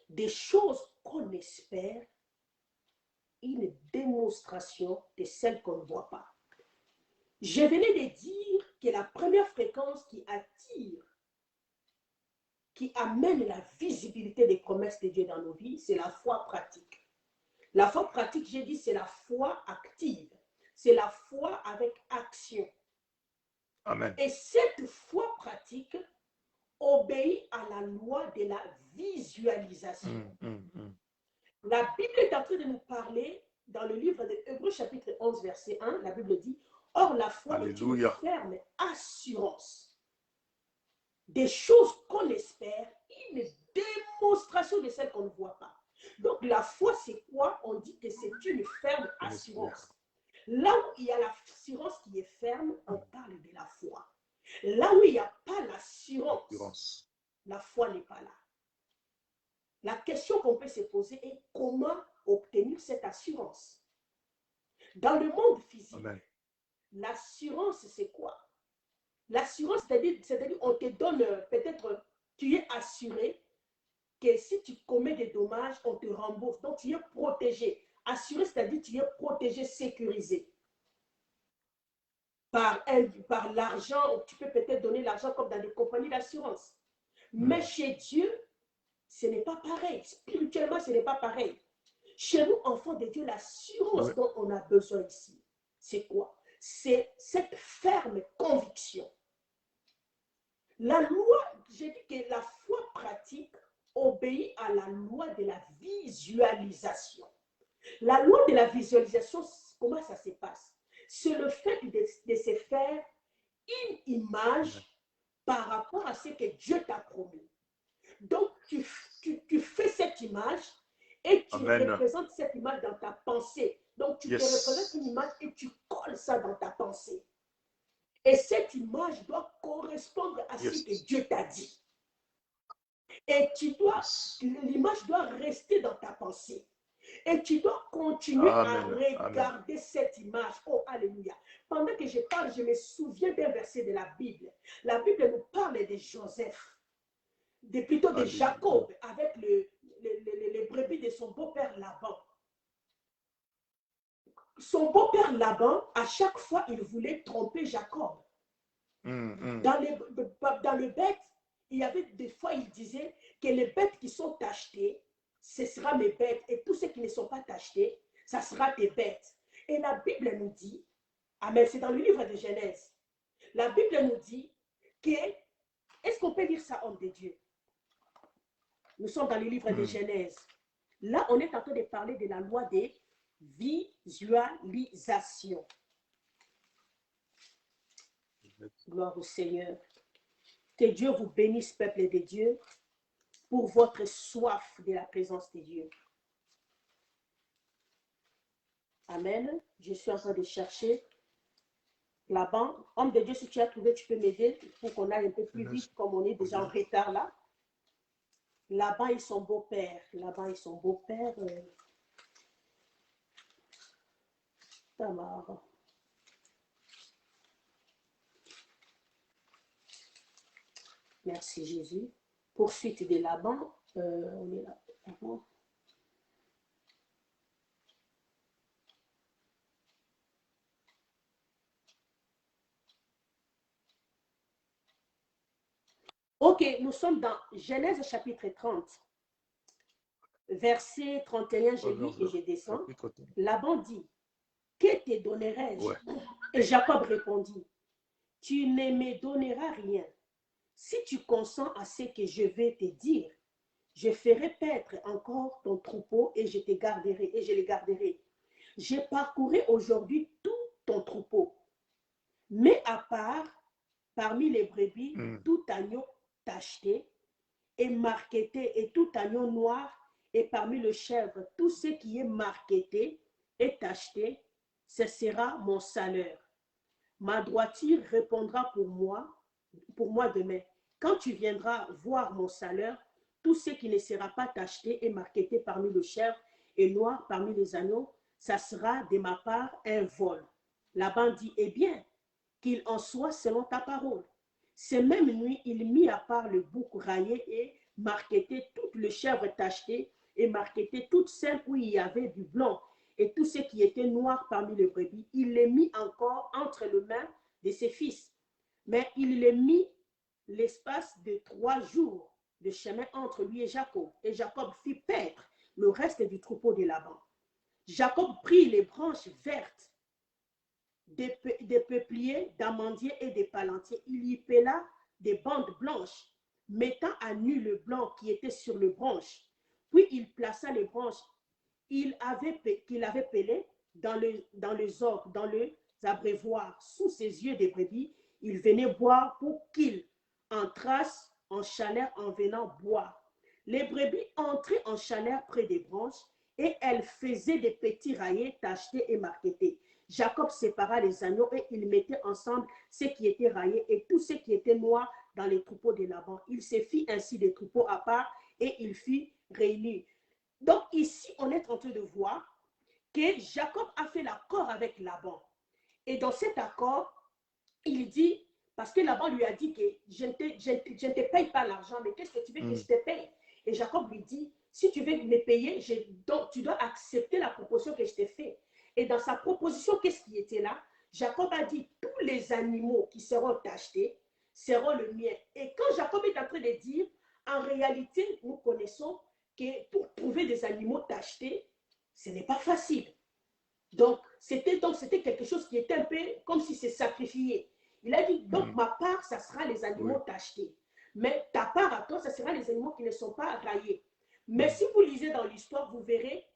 Speaker 2: des choses qu'on espère, une démonstration de celles qu'on ne voit pas. Je venais de dire que la première fréquence qui attire, qui amène la visibilité des promesses de Dieu dans nos vies, c'est la foi pratique. La foi pratique, j'ai dit, c'est la foi active. C'est la foi avec action.
Speaker 1: Amen.
Speaker 2: Et cette foi pratique obéit à la loi de la visualisation. La Bible est en train de nous parler dans le livre de Hébreux chapitre 11, verset 1. La Bible dit, or la foi
Speaker 1: Alléluia.
Speaker 2: est une ferme assurance des choses qu'on espère, une démonstration de celles qu'on ne voit pas. Donc la foi, c'est quoi? On dit que c'est une ferme assurance. Là où il y a l'assurance qui est ferme, on parle de la foi. Là où il n'y a pas l'assurance, la foi n'est pas là. La question qu'on peut se poser est comment obtenir cette assurance? Dans le monde physique, l'assurance, c'est quoi? L'assurance, c'est-à-dire on te donne, peut-être, tu es assuré que si tu commets des dommages, on te rembourse. Donc, tu es protégé. Assuré, c'est-à-dire tu es protégé, sécurisé. Par l'argent, tu peux peut-être donner l'argent comme dans des compagnies d'assurance. Mais chez Dieu, ce n'est pas pareil. Spirituellement, ce n'est pas pareil. Chez nous, enfants de Dieu, l'assurance dont on a besoin ici, c'est quoi? C'est cette ferme conviction. La loi, j'ai dit que la foi pratique obéit à la loi de la visualisation. La loi de la visualisation, comment ça se passe? C'est le fait de se faire une image par rapport à ce que Dieu t'a promis. Donc, tu fais cette image et tu représentes cette image dans ta pensée. Donc, tu te représentes une image et tu colles ça dans ta pensée. Et cette image doit correspondre à ce que Dieu t'a dit. Et l'image doit rester dans ta pensée. Et tu dois continuer à regarder cette image. Oh, alléluia. Pendant que je parle, je me souviens d'un verset de la Bible. La Bible nous parle de Joseph, plutôt de Jacob, avec les brebis de son beau-père Laban. Son beau-père Laban, à chaque fois, il voulait tromper Jacob. Dans le bête, il y avait des fois, il disait que les bêtes qui sont achetées, ce sera mes bêtes, et tous ceux qui ne sont pas achetés, ça sera tes bêtes. Et la Bible nous dit, amen, c'est dans le livre de Genèse, la Bible nous dit est-ce qu'on peut dire ça, homme de Dieu? Nous sommes dans le livre de Genèse. Là, on est en train de parler de la loi des visualisations. Gloire au Seigneur. Que Dieu vous bénisse, peuple de Dieu, pour votre soif de la présence de Dieu. Amen. Je suis en train de chercher là-bas. Homme de Dieu, si tu as trouvé, tu peux m'aider pour qu'on aille un peu plus vite, comme on est déjà en retard là. Là-bas, ils sont beaux-pères. Là-bas, ils sont beaux-pères. Tamar. Merci Jésus. Poursuite de Laban. On est là. Ok, nous sommes dans Genèse chapitre 30. Verset 31, je lis et je descends. Laban dit, que te donnerai-je? Et Jacob répondit, tu ne me donneras rien. Si tu consens à ce que je vais te dire, je ferai paître encore ton troupeau et je te garderai, et je le garderai. J'ai parcouru aujourd'hui tout ton troupeau. Mais à part, parmi les brebis, tout agneau tacheté et marqueté et tout agneau noir, et parmi le chèvre, tout ce qui est marqueté et tacheté, ce sera mon salaire. Ma droiture répondra pour moi demain. Quand tu viendras voir mon salaire, tout ce qui ne sera pas tacheté et marqueté parmi le chèvre et noir parmi les agneaux, ça sera de ma part un vol. Laban dit, eh bien, qu'il en soit selon ta parole. Ces mêmes nuits, il mit à part le bouc raillé et marqueté toutes les chèvres tachetées et marqueté toutes celles où il y avait du blanc et tout ce qui était noir parmi les brebis. Il les mit encore entre les mains de ses fils. Mais il les mit l'espace de 3 jours de chemin entre lui et Jacob. Et Jacob fit paître le reste du troupeau de Laban. Jacob prit les branches vertes des peupliers, d'amandiers et des palantiers. Il y pela des bandes blanches, mettant à nu le blanc qui était sur les branches. Puis il plaça les branches qu'il avait pelées dans les orgues, dans les abreuvoirs, sous ses yeux de brebis. Il venait boire pour qu'il entrasse en chaleur en venant boire. Les brebis entraient en chaleur près des branches et elles faisaient des petits raillés tachetés et marquetés. Jacob sépara les agneaux et il mettait ensemble ce qui était raillé et tout ce qui était noir dans les troupeaux de Laban. Il se fit ainsi des troupeaux à part et il fit réunir. Donc ici, on est en train de voir que Jacob a fait l'accord avec Laban. Et dans cet accord, il dit, parce que Laban lui a dit que je ne te paye pas l'argent, mais qu'est-ce que tu veux que je te paye? Et Jacob lui dit, si tu veux me payer, tu dois accepter la proposition que je t'ai faite. Et dans sa proposition, qu'est-ce qui était là? Jacob a dit, tous les animaux qui seront achetés seront le mien. Et quand Jacob est en train de dire, en réalité, nous connaissons que pour trouver des animaux tachetés, ce n'est pas facile. Donc, c'était quelque chose qui était un peu comme si c'est sacrifié. Il a dit, donc ma part, ça sera les animaux tachetés. Mais ta part à toi, ça sera les animaux qui ne sont pas raillés. Mais si vous lisez dans l'histoire, vous verrez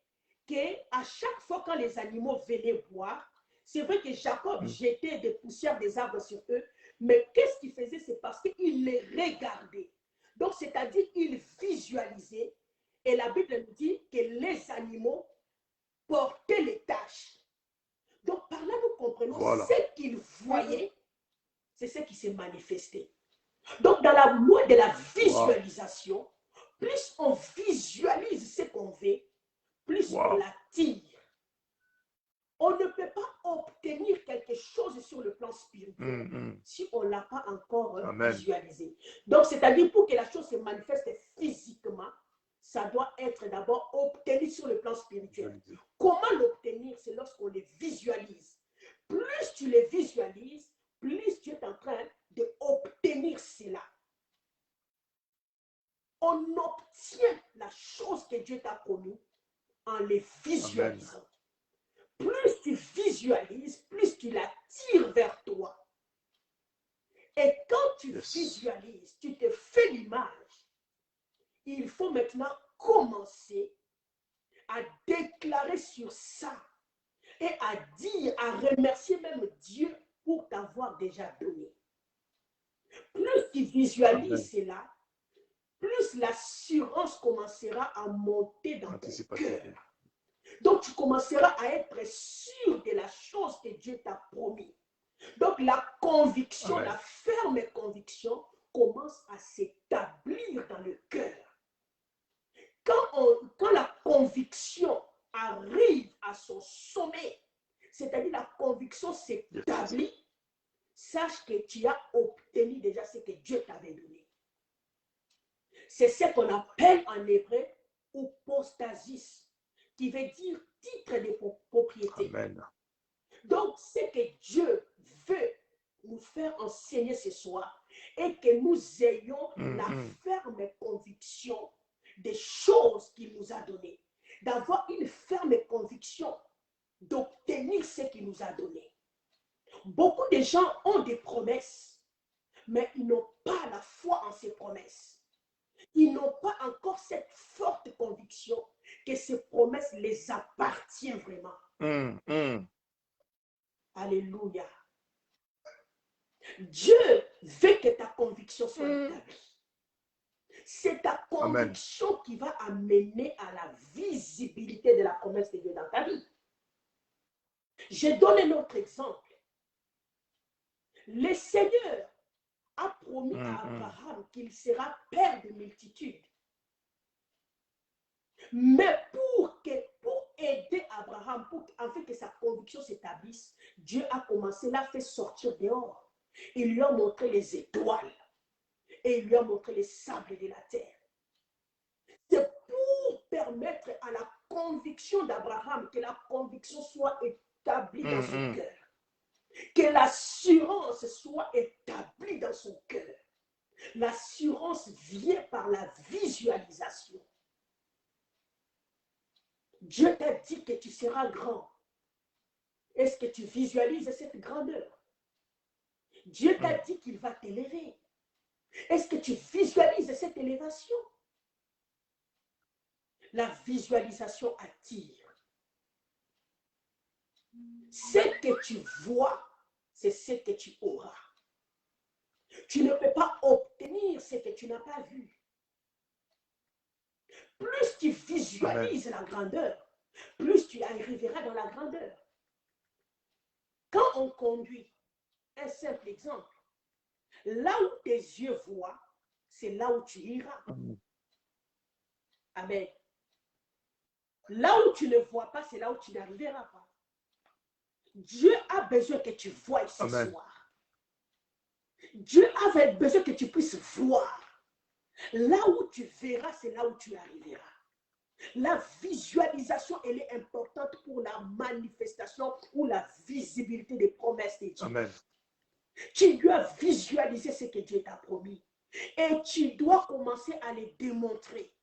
Speaker 2: qu'à chaque fois quand les animaux venaient boire, c'est vrai que Jacob jetait des poussières des arbres sur eux, mais qu'est-ce qu'il faisait? C'est parce qu'il les regardait. Donc, c'est-à-dire, il visualisait. Et la Bible nous dit que les animaux portaient les taches. Donc, par là, nous comprenons ce qu'il voyait, c'est ce qui s'est manifesté. Donc, dans la loi de la visualisation, plus on visualise ce qu'on veut, plus on l'attire. On ne peut pas obtenir quelque chose sur le plan spirituel si on ne l'a pas encore visualisé. Donc, c'est-à-dire pour que la chose se manifeste physiquement, ça doit être d'abord obtenu sur le plan spirituel. Comment l'obtenir? C'est lorsqu'on les visualise. Plus tu les visualises, plus tu es en train d'obtenir cela. On obtient la chose que Dieu t'a promis en les visualisant. Amen. Plus tu visualises, plus tu l'attires vers toi. Et quand tu
Speaker 1: Yes.
Speaker 2: visualises, tu te fais l'image, il faut maintenant commencer à déclarer sur ça et à dire, à remercier même Dieu pour t'avoir déjà donné. Plus tu visualises cela, plus l'assurance commencera à monter dans ton cœur. Donc, tu commenceras à être sûr de la chose que Dieu t'a promis. Donc, la conviction,
Speaker 1: Amen.
Speaker 2: la ferme conviction commence à s'établir dans le cœur. Quand la conviction arrive à son sommet, c'est-à-dire la conviction s'établit, sache que tu as obtenu déjà ce que Dieu t'avait donné. C'est ce qu'on appelle en hébreu hypostasis, qui veut dire titre de propriété.
Speaker 1: Amen.
Speaker 2: Donc, ce que Dieu veut nous faire enseigner ce soir est que nous ayons la ferme conviction des choses qu'il nous a données, d'avoir une ferme conviction d'obtenir ce qu'il nous a donné. Beaucoup de gens ont des promesses, mais ils n'ont pas la foi en ces promesses. Ils n'ont pas encore cette forte conviction que ces promesses les appartiennent vraiment. Alléluia. Dieu veut que ta conviction soit établie. C'est ta conviction Amen. Qui va amener à la visibilité de la promesse de Dieu dans ta vie. Je donne un autre exemple. Le Seigneur a promis à Abraham qu'il sera père de multitudes. Mais pour aider Abraham, afin que sa conviction s'établisse, Dieu a commencé, l'a fait sortir dehors. Il lui a montré les étoiles et il lui a montré les sables de la terre. C'est pour permettre à la conviction d'Abraham, que la conviction soit établie dans son cœur. Que l'assurance soit établie dans son cœur. L'assurance vient par la visualisation. Dieu t'a dit que tu seras grand. Est-ce que tu visualises cette grandeur? Dieu t'a dit qu'il va t'élever. Est-ce que tu visualises cette élévation? La visualisation attire. Ce que tu vois, c'est ce que tu auras. Tu ne peux pas obtenir ce que tu n'as pas vu. Plus tu visualises Amen. La grandeur, plus tu arriveras dans la grandeur. Quand on conduit, un simple exemple, là où tes yeux voient, c'est là où tu iras. Amen. Là où tu ne vois pas, c'est là où tu n'arriveras pas. Dieu a besoin que tu voies ce
Speaker 1: Amen.
Speaker 2: soir. Dieu avait besoin que tu puisses voir. Là où tu verras, c'est là où tu arriveras. La visualisation, elle est importante pour la manifestation ou la visibilité des promesses de Dieu.
Speaker 1: Amen.
Speaker 2: Tu dois visualiser ce que Dieu t'a promis. Et tu dois commencer à les démontrer.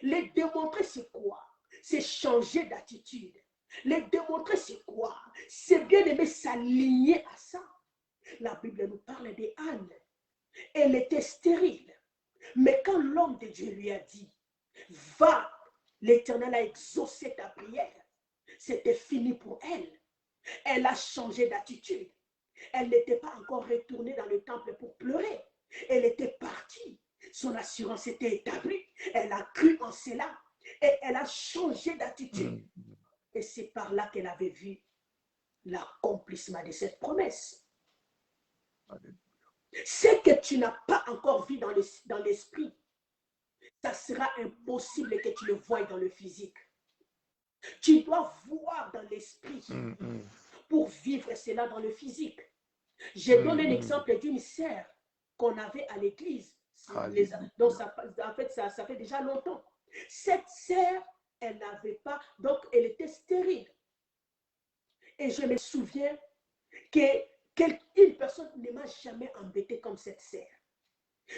Speaker 2: Les démontrer, c'est quoi? C'est changer d'attitude. Les démontrer, c'est quoi? C'est bien aimé s'aligner à ça. La Bible nous parle d'Anne. Elle était stérile. Mais quand l'homme de Dieu lui a dit, va, l'Éternel a exaucé ta prière, c'était fini pour elle. Elle a changé d'attitude. Elle n'était pas encore retournée dans le temple pour pleurer. Elle était partie. Son assurance était établie. Elle a cru en cela. Et elle a changé d'attitude. Et c'est par là qu'elle avait vu l'accomplissement de cette promesse. Ce que tu n'as pas encore vu dans l'esprit, ça sera impossible que tu le voies dans le physique. Tu dois voir dans l'esprit pour vivre cela dans le physique. Je donne un exemple d'une sœur qu'on avait à l'église. Donc, en fait, ça fait déjà longtemps. Cette sœur, elle n'avait pas, donc elle était stérile. Et je me souviens qu'une personne ne m'a jamais embêtée comme cette sœur.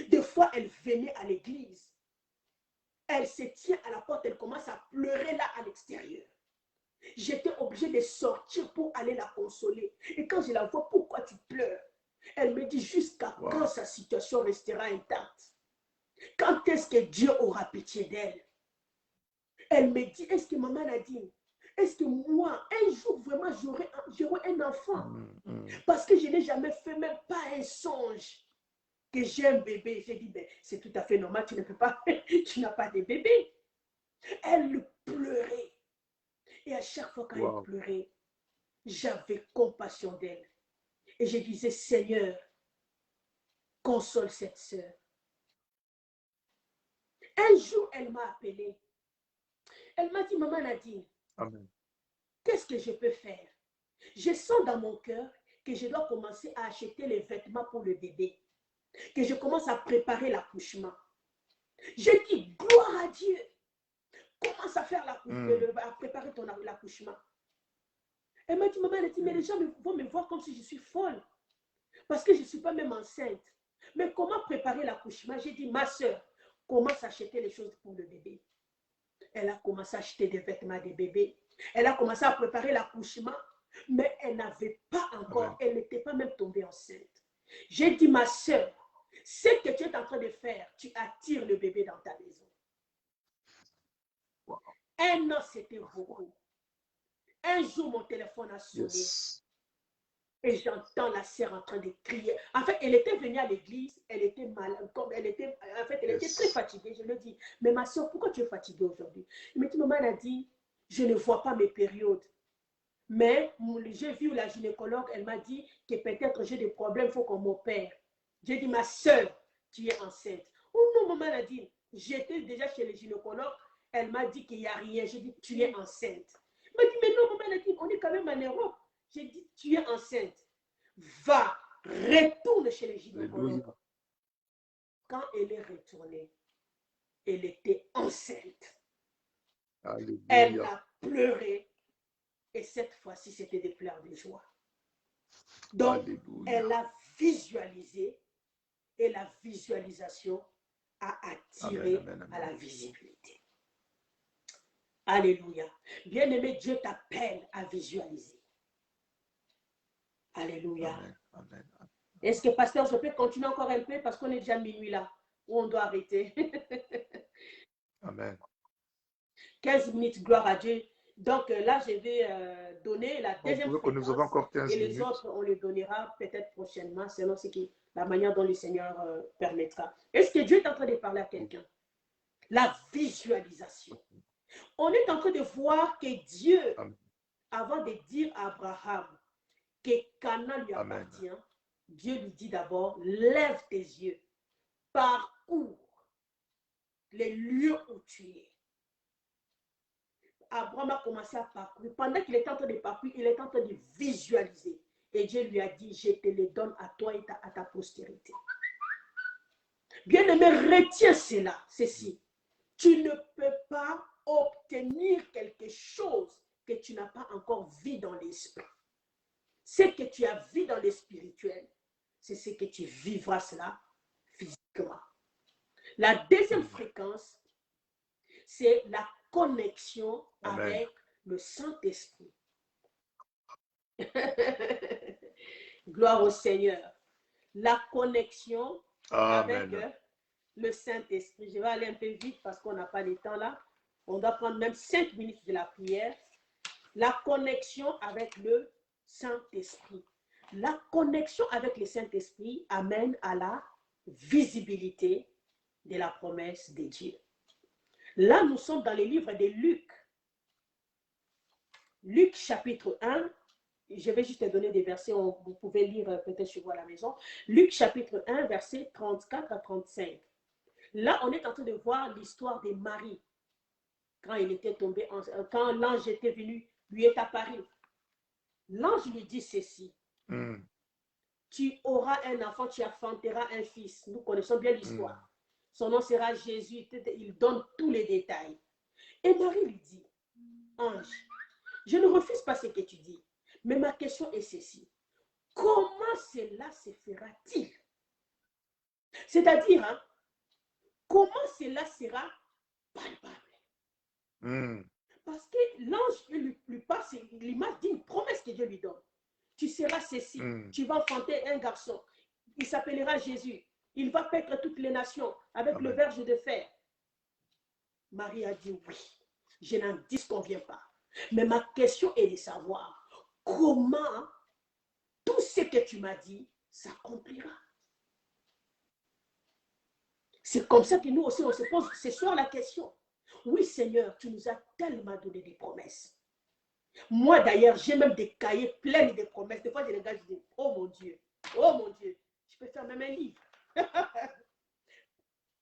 Speaker 2: Des fois, elle venait à l'église. Elle se tient à la porte, elle commence à pleurer là à l'extérieur. J'étais obligée de sortir pour aller la consoler. Et quand je la vois, pourquoi tu pleures? Elle me dit jusqu'à
Speaker 1: Wow.
Speaker 2: quand sa situation restera intacte? Quand est-ce que Dieu aura pitié d'elle? Elle me dit, est-ce que maman Nadine, est-ce que moi, un jour vraiment, j'aurai un enfant? Parce que je n'ai jamais fait même pas un songe que j'ai un bébé. J'ai dit, ben, c'est tout à fait normal, tu ne peux pas, tu n'as pas de bébé. Elle pleurait. Et à chaque fois quand elle pleurait, j'avais compassion d'elle. Et je disais, Seigneur, console cette sœur. Un jour, elle m'a appelé. Elle m'a dit, maman Nadine, qu'est-ce que je peux faire? Je sens dans mon cœur que je dois commencer à acheter les vêtements pour le bébé, que je commence à préparer l'accouchement. Je dis, gloire à Dieu. Commence à faire à préparer l'accouchement. Elle m'a dit, maman, elle a dit, mais les gens vont me voir comme si je suis folle. Parce que je ne suis pas même enceinte. Mais comment préparer l'accouchement? J'ai dit, ma soeur, commence à acheter les choses pour le bébé. Elle a commencé à acheter des vêtements des bébés. Elle a commencé à préparer l'accouchement. Mais elle n'avait pas encore, elle n'était pas même tombée enceinte. J'ai dit, ma soeur, ce que tu es en train de faire, tu attires le bébé dans ta maison.
Speaker 1: Wow.
Speaker 2: Un an, c'était beaucoup. Un jour, mon téléphone a sonné. Et j'entends la sœur en train de crier. En fait, elle était venue à l'église, elle était malade, elle était très fatiguée. Je lui ai dit, mais ma soeur, pourquoi tu es fatiguée aujourd'hui? Elle m'a dit, maman a dit, je ne vois pas mes périodes. Mais j'ai vu la gynécologue, elle m'a dit que peut-être j'ai des problèmes, il faut qu'on m'opère. J'ai dit, ma soeur, tu es enceinte. Oh non, maman a dit, j'étais déjà chez le gynécologue, elle m'a dit qu'il n'y a rien. J'ai dit, tu es enceinte. Elle m'a dit, mais non, maman a dit, on est quand même en Europe. J'ai dit, tu es enceinte. Va, retourne chez le gynécologue. Quand elle est retournée, elle était enceinte.
Speaker 1: Alléluia.
Speaker 2: Elle a pleuré. Et cette fois-ci, c'était des pleurs de joie. Donc,
Speaker 1: Alléluia.
Speaker 2: elle a visualisé et la visualisation a attiré à la visibilité. Alléluia. Bien-aimé, Dieu t'appelle à visualiser. Alléluia. Est-ce que, pasteur, je peux continuer encore un peu parce qu'on est déjà minuit là, où on doit arrêter.
Speaker 1: Amen.
Speaker 2: 15 minutes, gloire à Dieu. Donc là, je vais donner la deuxième fréquence.
Speaker 1: Nous avons encore 15
Speaker 2: et les
Speaker 1: minutes.
Speaker 2: autres, on les donnera peut-être prochainement, selon la manière dont le Seigneur permettra. Est-ce que Dieu est en train de parler à quelqu'un? La visualisation. On est en train de voir que Dieu, avant de dire à Abraham que Canaan lui appartient, Dieu lui dit d'abord, lève tes yeux, parcours les lieux où tu es. Abraham a commencé à parcourir. Pendant qu'il était en train de parcourir, il est en train de visualiser. Et Dieu lui a dit, je te les donne à toi et à ta postérité. Bien-aimé, retiens ceci. Tu ne peux pas obtenir quelque chose que tu n'as pas encore vu dans l'esprit. Ce que tu as vu dans le spirituel, c'est ce que tu vivras cela physiquement. La deuxième fréquence, c'est la connexion avec le Saint-Esprit. Gloire au Seigneur. La connexion avec le Saint-Esprit. Je vais aller un peu vite parce qu'on n'a pas le temps là. On doit prendre même 5 minutes de la prière. La connexion avec le Saint-Esprit. La connexion avec le Saint-Esprit amène à la visibilité de la promesse de Dieu. Là, nous sommes dans le livre de Luc. Luc chapitre 1. Je vais juste te donner des versets, vous pouvez lire peut-être chez vous à la maison. Luc chapitre 1, versets 34 à 35. Là, on est en train de voir l'histoire de Marie. Quand il était tombé, quand l'ange était venu, lui est apparu. L'ange lui dit ceci. Tu auras un enfant, tu enfanteras un fils. Nous connaissons bien l'histoire. Son nom sera Jésus. Il donne tous les détails. Et Marie lui dit, ange, je ne refuse pas ce que tu dis. Mais ma question est ceci. Comment cela se fera-t-il? C'est-à-dire, comment cela sera palpable? Parce que l'ange lui passe l'image d'une promesse que Dieu lui donne. Tu seras ceci, tu vas enfanter un garçon. il s'appellera Jésus. Il va paître toutes les nations avec
Speaker 1: Amen.
Speaker 2: le verge de fer. Marie a dit oui, je n'en disconviens pas. Mais ma question est de savoir comment tout ce que tu m'as dit s'accomplira. C'est comme ça que nous aussi, on se pose ce soir la question. Oui, Seigneur, tu nous as tellement donné des promesses. Moi, d'ailleurs, j'ai même des cahiers pleins de promesses. Des fois, je regarde, je dis, oh mon Dieu, je peux faire même un livre.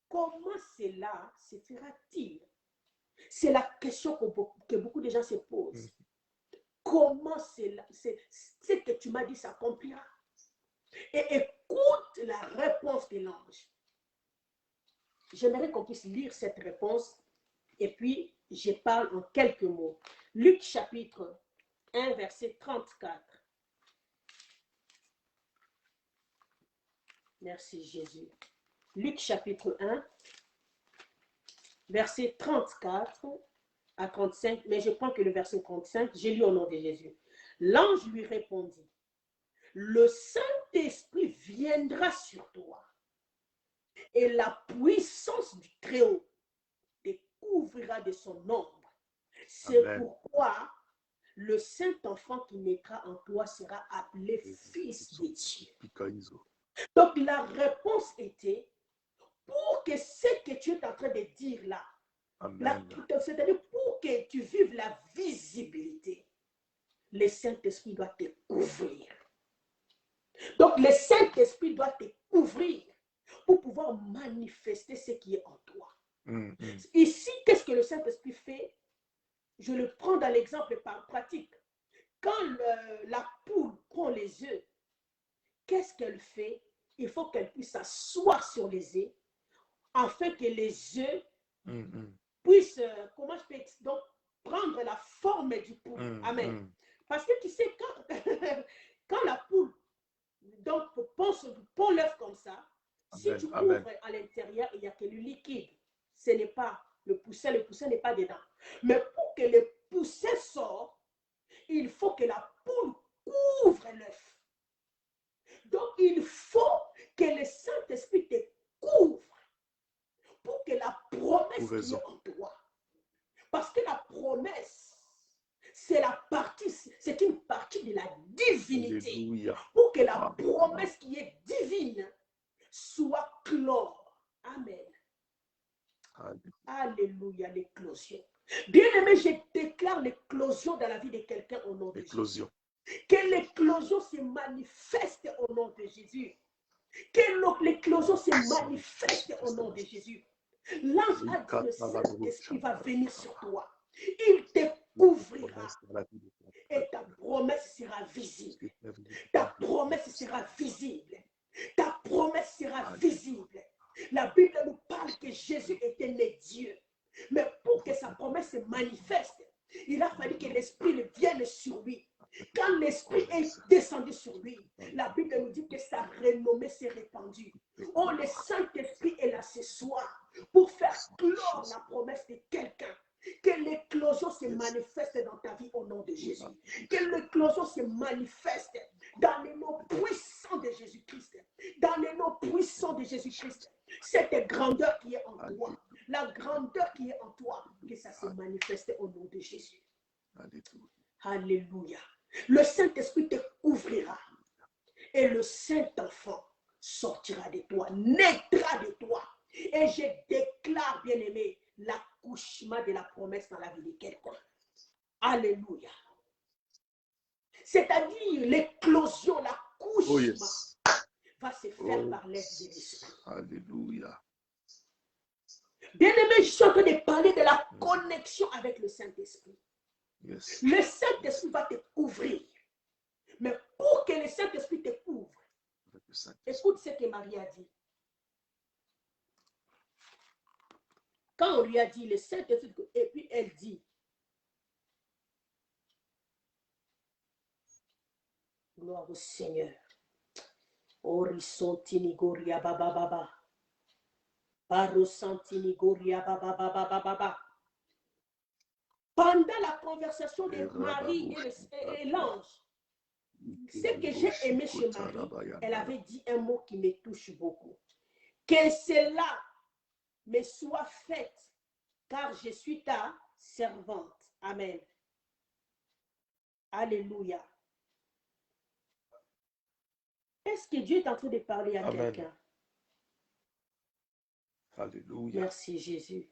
Speaker 2: Comment cela se fera-t-il? C'est la question que beaucoup de gens se posent. Comment ce que tu m'as dit s'accomplira? Et écoute la réponse de l'ange. J'aimerais qu'on puisse lire cette réponse et puis je parle en quelques mots. Luc chapitre 1, verset 34. Merci Jésus. Luc chapitre 1, verset 34 à 35, mais je prends que le verset 35, j'ai lu au nom de Jésus. L'ange lui répondit, le Saint-Esprit viendra sur toi et la puissance du Très-Haut te couvrira de son ombre. C'est pourquoi le Saint-Enfant qui naîtra en toi sera appelé Fils de Dieu. Donc la réponse était, pour que ce que tu es en train de dire là, c'est-à-dire pour que tu vives la visibilité, le Saint-Esprit doit te couvrir. Donc le Saint-Esprit doit te couvrir pour pouvoir manifester ce qui est en toi. Ici, qu'est-ce que le Saint-Esprit fait? Je le prends dans l'exemple par pratique. Quand la poule prend les œufs, qu'est-ce qu'elle fait? Il faut qu'elle puisse s'asseoir sur les œufs afin que les œufs puissent, comment je peux donc prendre la forme du poule. Amen. Parce que tu sais, quand la poule donc pond l'œuf comme ça, si tu ouvres à l'intérieur, il n'y a que le liquide. Ce n'est pas le poussin n'est pas dedans. Mais pour que le poussin sorte, il faut que la poule couvre l'œuf. Donc, il faut que le Saint-Esprit te couvre pour que la promesse qui est en toi. Parce que la promesse, c'est une partie de la divinité. Alléluia. Pour que la promesse qui est divine soit clore. Amen. Alléluia, l'éclosion. Bien-aimé, je déclare l'éclosion dans la vie de quelqu'un au nom de Jésus. Que l'éclosion se manifeste au nom de Jésus. Que l'éclosion se manifeste au nom de Jésus. L'ange a dit, le Saint-Esprit va venir sur toi. Il te couvrira. Et ta promesse sera visible. Ta promesse sera visible. Ta promesse sera visible. La Bible nous parle que Jésus était né Dieu. Mais pour que sa promesse se manifeste, il a fallu que l'Esprit vienne sur lui. Quand l'Esprit est descendu sur lui, la Bible nous dit que sa renommée s'est répandue. Oh, le Saint-Esprit est là ce soir pour faire clore la promesse de quelqu'un. Que l'éclosion se manifeste dans ta vie au nom de Jésus. Que l'éclosion se manifeste dans les noms puissants de Jésus-Christ. Dans les noms puissants de Jésus-Christ. Cette grandeur qui est en toi, la grandeur qui est en toi, que ça se manifeste au nom de Jésus. Alléluia. Le Saint-Esprit te couvrira et le Saint-Enfant sortira de toi, naîtra de toi. Et je déclare, bien-aimé, l'accouchement de la promesse dans la vie de quelqu'un. Alléluia. C'est-à-dire l'éclosion, l'accouchement va se faire par l'aide de l'Esprit.
Speaker 1: Alléluia.
Speaker 2: Bien-aimé, je suis en train de parler de la connexion avec le Saint-Esprit. Le Saint-Esprit va te couvrir. Mais pour que le Saint-Esprit te couvre, écoute ce que Marie a dit. Quand on lui a dit le Saint-Esprit, et puis elle dit, gloire au Seigneur. Orisantini goria baba baba. Parosantini goria baba baba baba. Pendant la conversation de Marie et l'ange, Ce que j'ai aimé chez Marie, elle avait dit un mot qui me touche beaucoup. Que cela me soit fait, car je suis ta servante. Amen. Alléluia. Est-ce que Dieu est en train de parler à quelqu'un?
Speaker 1: Alléluia.
Speaker 2: Merci Jésus.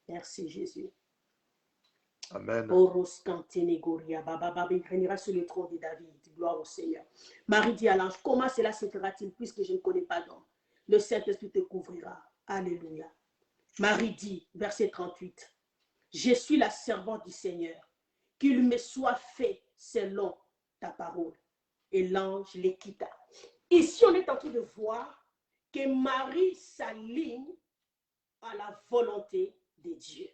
Speaker 2: Merci Jésus.
Speaker 1: Amen.
Speaker 2: Oros Kantenegoria, Baba, il régnera sur le trône de David. Gloire au Seigneur. Marie dit à l'ange, comment cela se fera-t-il puisque je ne connais pas d'homme? Le Saint-Esprit te couvrira. Alléluia. Marie dit, verset 38, je suis la servante du Seigneur, qu'il me soit fait selon ta parole. Et l'ange les quitta. Ici, on est en train de voir que Marie s'aligne à la volonté de Dieu.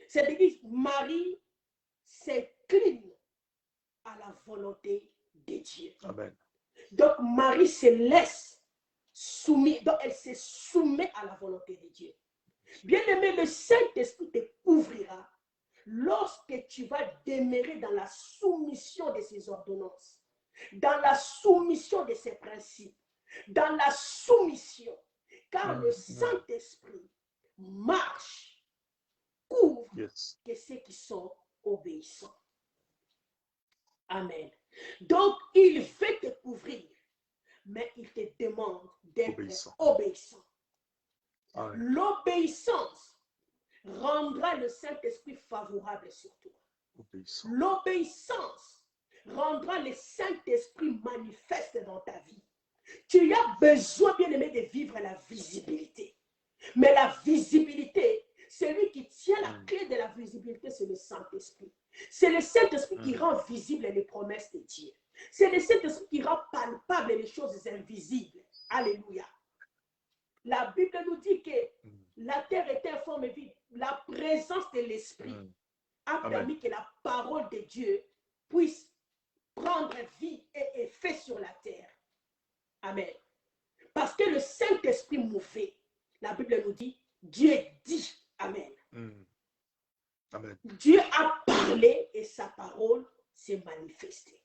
Speaker 2: C'est-à-dire que Marie s'incline à la volonté de Dieu.
Speaker 1: Amen.
Speaker 2: Donc Marie se laisse soumise, donc elle se soumet à la volonté de Dieu. Bien-aimé, le Saint-Esprit te couvrira lorsque tu vas demeurer dans la soumission de ses ordonnances, dans la soumission de ses principes, dans la soumission, car le Saint-Esprit marche, couvre que ceux qui sont obéissants. Amen. Donc, il veut te couvrir, mais il te demande d'être obéissant. L'obéissance rendra le Saint-Esprit favorable sur toi. L'obéissance rendra le Saint-Esprit manifeste dans ta vie. Tu as besoin, bien aimé, de vivre la visibilité. Mais la visibilité, celui qui tient la clé de la visibilité, c'est le Saint-Esprit. C'est le Saint-Esprit qui rend visible les promesses de Dieu. C'est le Saint-Esprit qui rend palpable les choses invisibles. Alléluia. La Bible nous dit que la terre était informe et vide. La présence de l'Esprit a permis que la parole de Dieu puisse prendre vie et effet sur la terre. Amen. Parce que le Saint-Esprit mouvait. La Bible nous dit, Dieu dit. Amen.
Speaker 1: Amen.
Speaker 2: Dieu a parlé et sa parole s'est manifestée.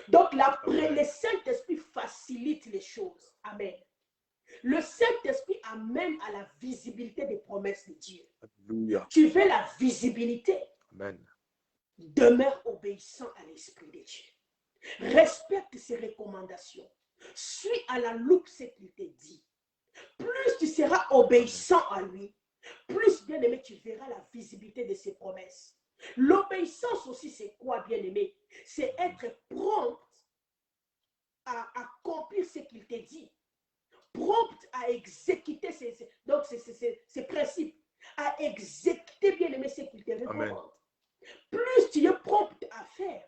Speaker 2: Donc, le Saint-Esprit facilite les choses. Amen. Le Saint-Esprit amène à la visibilité des promesses de Dieu.
Speaker 1: Alléluia.
Speaker 2: Tu veux la visibilité.
Speaker 1: Amen.
Speaker 2: Demeure obéissant à l'Esprit de Dieu. Respecte ses recommandations. Suis à la loupe ce qu'il te dit. Plus tu seras obéissant à lui, plus, bien aimé, tu verras la visibilité de ses promesses. L'obéissance aussi, c'est quoi, bien aimé? C'est être prompt à accomplir ce qu'il te dit. Prompt à exécuter ses principes. À exécuter, bien aimé, ce qu'il te recommande. Plus tu es prompt à faire,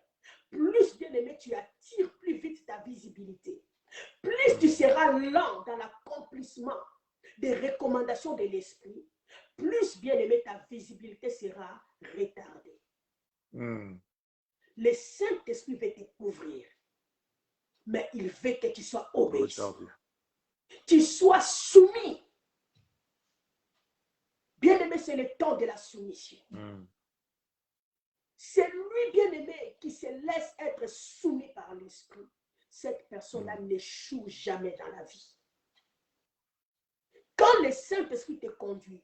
Speaker 2: plus, bien aimé, tu attires plus vite ta visibilité. Plus tu seras lent dans l'accomplissement des recommandations de l'Esprit, plus, bien aimé, ta visibilité sera retardée. Le Saint-Esprit veut te couvrir, mais il veut que tu sois obéissant. Tu sois soumis. Bien aimé, c'est le temps de la soumission. C'est lui, bien aimé, qui se laisse être soumis par l'Esprit. Cette personne-là n'échoue jamais dans la vie. Quand le Saint-Esprit te conduit,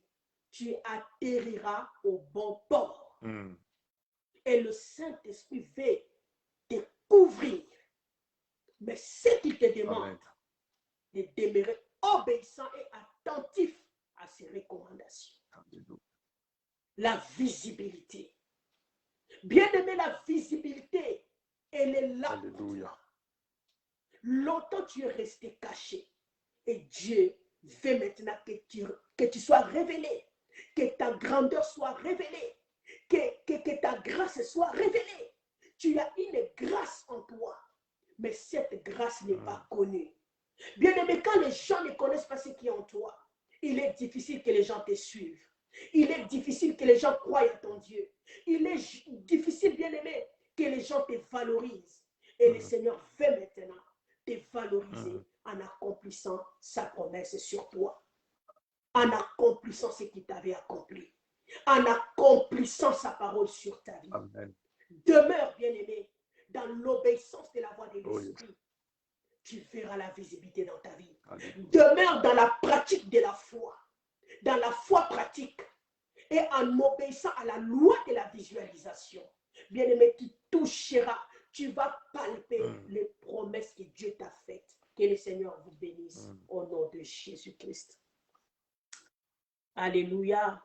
Speaker 2: tu atterriras au bon port. Et le Saint-Esprit veut te couvrir. Mais ce qu'il te demande, de demeurer obéissant et attentif à ses recommandations. La visibilité. Bien aimé, la visibilité, elle est là.
Speaker 1: Alléluia.
Speaker 2: Longtemps tu es resté caché. Et Dieu veut maintenant que tu sois révélé. Que ta grandeur soit révélée. Que ta grâce soit révélée. Tu as une grâce en toi. Mais cette grâce n'est pas connue. Bien aimé, quand les gens ne connaissent pas ce qui est en toi, il est difficile que les gens te suivent. Il est difficile que les gens croient à ton Dieu. Il est difficile, bien aimé, que les gens te valorisent. Et le Seigneur veut maintenant te valoriser en accomplissant sa promesse sur toi. En accomplissant ce qu'il t'avait accompli. En accomplissant sa parole sur ta vie.
Speaker 1: Amen.
Speaker 2: Demeure, bien aimé, dans l'obéissance de la voix de
Speaker 1: Oh, yes.
Speaker 2: l'Esprit, tu verras la visibilité dans ta vie.
Speaker 1: Alléluia.
Speaker 2: Demeure dans la pratique de la foi, dans la foi pratique, et en obéissant à la loi de la visualisation. Bien-aimé, tu toucheras, tu vas palper les promesses que Dieu t'a faites. Que le Seigneur vous bénisse au nom de Jésus-Christ. Alléluia.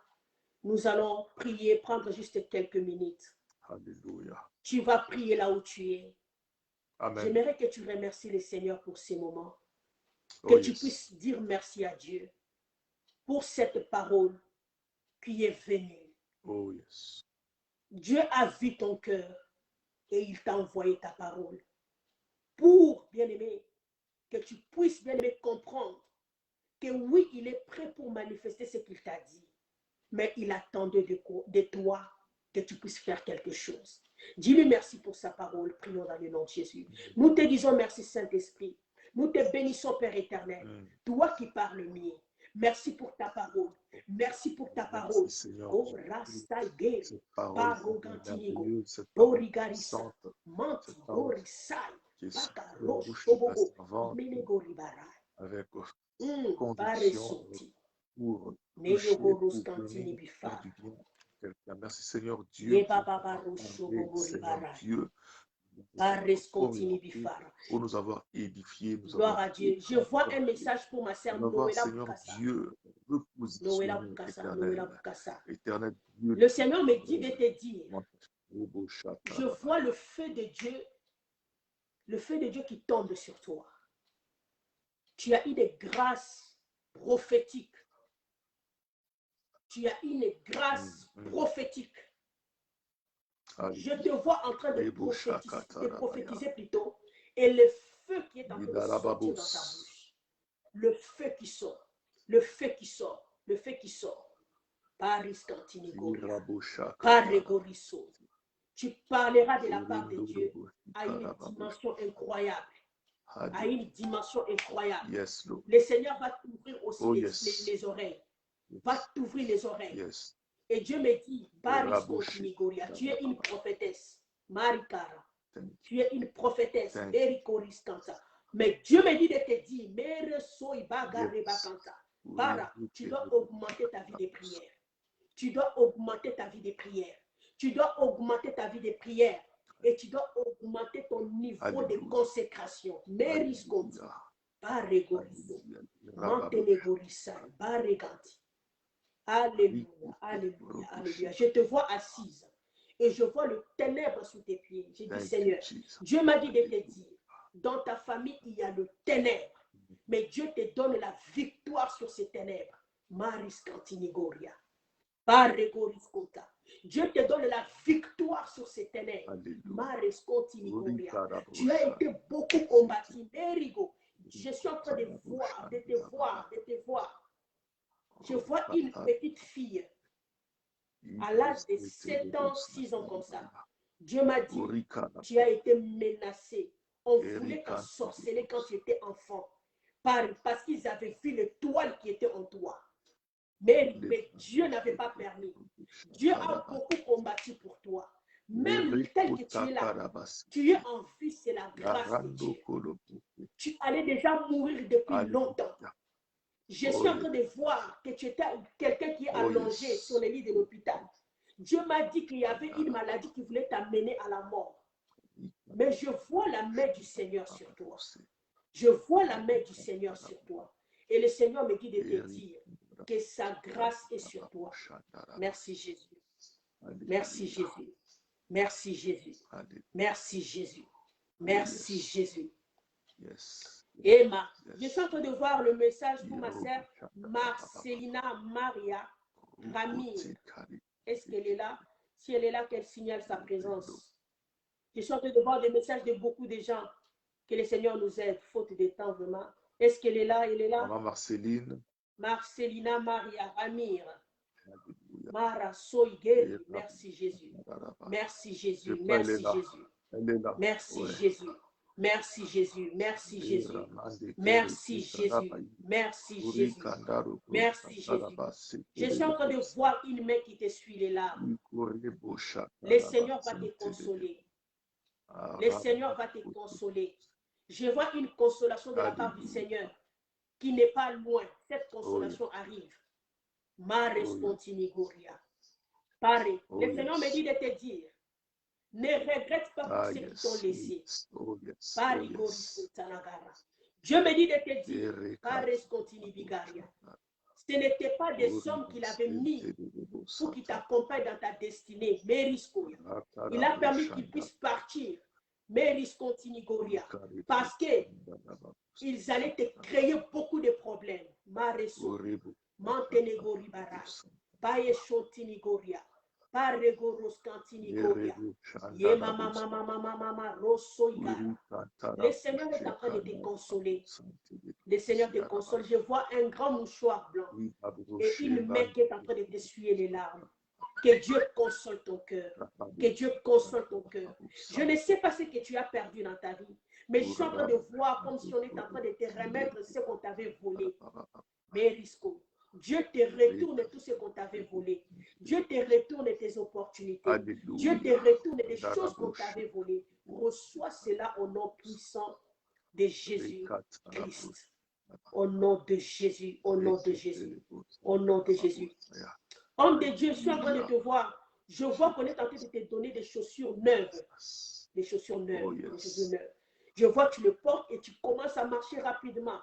Speaker 2: Nous allons prier, prendre juste quelques minutes.
Speaker 1: Alléluia.
Speaker 2: Tu vas prier là où tu es.
Speaker 1: Amen.
Speaker 2: J'aimerais que tu remercies le Seigneur pour ces moments.
Speaker 1: Oh,
Speaker 2: Que tu
Speaker 1: yes.
Speaker 2: puisses dire merci à Dieu pour cette parole qui est venue.
Speaker 1: Oh, yes.
Speaker 2: Dieu a vu ton cœur et il t'a envoyé ta parole pour, bien-aimé, que tu puisses, bien-aimé, comprendre que oui, il est prêt pour manifester ce qu'il t'a dit, mais il attendait de toi que tu puisses faire quelque chose. Dis-lui merci pour sa parole. Prions dans le nom de Jésus. Nous te disons merci, Saint-Esprit. Nous te bénissons, Père éternel. Toi qui parles mieux. Merci pour ta parole. Merci pour ta parole.
Speaker 1: Merci, Seigneur.
Speaker 2: Oh, Rastaïguer,
Speaker 1: Cette parole
Speaker 2: Parogantinigo,
Speaker 1: merveilleuse, cette parole
Speaker 2: Borigarissa,
Speaker 1: puissante,
Speaker 2: Manti,
Speaker 1: cette parole
Speaker 2: Borisai,
Speaker 1: qui est sur la
Speaker 2: Bakaro,
Speaker 1: bouche de ta
Speaker 2: Sobogo,
Speaker 1: servante,
Speaker 2: Menegoribara,
Speaker 1: avec conviction
Speaker 2: Paresuti,
Speaker 1: pour toucher,
Speaker 2: Neyogoros
Speaker 1: pour
Speaker 2: Cantini
Speaker 1: donner, faire
Speaker 2: Bifar,
Speaker 1: du bien à quelqu'un. Merci, Seigneur Dieu,
Speaker 2: Yeba
Speaker 1: pour avoir
Speaker 2: Babaro,
Speaker 1: parlé,
Speaker 2: Sobogoribara,
Speaker 1: Seigneur Dieu,
Speaker 2: Parescontini Bifar.
Speaker 1: pour nous avoir édifiés, nous
Speaker 2: Gloire
Speaker 1: avoir
Speaker 2: à Dieu. Je vois un message pour ma sœur
Speaker 1: nous avoir,
Speaker 2: Noëlla
Speaker 1: Seigneur
Speaker 2: Bukassa.
Speaker 1: Dieu,
Speaker 2: Noëlla
Speaker 1: repositionné,
Speaker 2: Bukassa, Noëlla
Speaker 1: éternel,
Speaker 2: Bukassa.
Speaker 1: éternel Dieu.
Speaker 2: Le Seigneur me dit de te dire, je
Speaker 1: Je
Speaker 2: vois le feu de Dieu qui tombe sur toi. Tu as eu des grâces prophétiques. Tu as une grâce prophétique. Je te vois en train de prophétiser plutôt. Et le feu qui est en train de sortir dans ta bouche. Le feu qui sort. Le feu qui sort. Le feu qui sort. Paris Cantinigoria. Paregoriso. Tu parleras de la part de Dieu à une dimension incroyable. À une dimension incroyable.
Speaker 1: Yes, Lord.
Speaker 2: Le Seigneur va t'ouvrir aussi
Speaker 1: Oh, yes.
Speaker 2: les oreilles. Va t'ouvrir les oreilles.
Speaker 1: Yes.
Speaker 2: Et Dieu me dit, Baris Continigoria, tu es une prophétesse. Marikara. Tu es une prophétesse. Erikoris Kansa. Mais Dieu me dit de te dire, Mere Soi Bagareba Kansa. Para, tu dois augmenter ta vie de prière. Tu dois augmenter ta vie de prière. Tu dois augmenter ta vie de prière. Et tu dois augmenter ton niveau de consécration. Meris Kansa. Baregoriso. Mantenegorisa. Bareganti. Alléluia, alléluia, alléluia. Je te vois assise et je vois le ténèbre sous tes pieds. J'ai dit, Seigneur, Dieu m'a dit de te dire, dans ta famille, il y a le ténèbre, mais Dieu te donne la victoire sur ces ténèbres. Maris Cantinigoria, Paregoris Kota. Dieu te donne la victoire sur ces ténèbres. Maris Cantinigoria. Tu as été beaucoup combattu. Erigo, je suis en train de voir, de te voir, de te voir. Je vois une petite fille à l'âge de 7 ans, 6 ans comme ça. Dieu m'a dit, tu as été menacé. On voulait t'ensorceler quand tu étais enfant. Parce qu'ils avaient vu l'étoile qui était en toi. Mais Dieu n'avait pas permis. Dieu a beaucoup combattu pour toi. Même tel que tu es là, tu es en vie, c'est la grâce de Dieu. Tu allais déjà mourir depuis longtemps. Je suis en train de voir que tu étais quelqu'un qui est allongé sur le lit de l'hôpital. Dieu m'a dit qu'il y avait une maladie qui voulait t'amener à la mort. Mais je vois la main du Seigneur sur toi. Je vois la main du Seigneur sur toi. Et le Seigneur me dit de te dire que sa grâce est sur toi. Merci Jésus. Merci Jésus. Merci Jésus. Merci Jésus. Merci Jésus. Emma, je suis en train de voir le message pour ma sœur Marcelina Maria Ramir. Est-ce qu'elle est là? Si elle est là, qu'elle signale sa présence. Je suis en train de voir des messages de beaucoup de gens. Que le Seigneur nous aide, faute de temps vraiment. Est-ce qu'elle est là? Elle est là?
Speaker 1: Maman Marceline.
Speaker 2: Marcelina Maria Ramir. Mara Soigeri. Merci Jésus. Merci Jésus. Merci Jésus. Merci Jésus. Merci Jésus, merci Jésus, merci Jésus, merci Jésus, merci Jésus. Je suis en train de voir une main qui te suit les larmes. Le Seigneur va te consoler. Le Seigneur va te consoler. Je vois une consolation de la part du Seigneur qui n'est pas loin. Cette consolation arrive. Mares Continigoria. Pareil. Le Seigneur me dit de te dire, ne regrette pas pour ceux qui t'ont laissé. Dieu me dit de te dire, Pares Continibigaria. Ce n'était pas des hommes qu'il avait mis pour qu'ils t'accompagnent dans ta destinée. Il a permis qu'ils puissent partir. Parce qu'ils allaient te créer beaucoup de problèmes. Mantenegoribara. Baeshotinigoria. Paregoroscantinigoria. Yemamamamamamama rosoigara. Le Seigneur est en train de te consoler. Le Seigneur te console. Je vois un grand mouchoir blanc et une main qui est en train de t'essuyer les larmes. Que Dieu console ton cœur. Que Dieu console ton cœur. Je ne sais pas ce que tu as perdu dans ta vie, mais je suis en train de voir comme si on est en train de te remettre ce qu'on t'avait volé. Mais Risco, Dieu te retourne tout ce qu'on t'avait volé. Dieu te retourne tes opportunités. Dieu te retourne des choses qu'on t'avait volées. Reçois cela au nom puissant de Jésus-Christ. Au nom de Jésus, au nom de Jésus, au nom de Jésus. Homme de Dieu, je suis en train de te voir. Je vois qu'on est en train de te donner des chaussures neuves. Des chaussures neuves. Des chaussures neuves. Je vois que tu le portes et tu commences à marcher rapidement.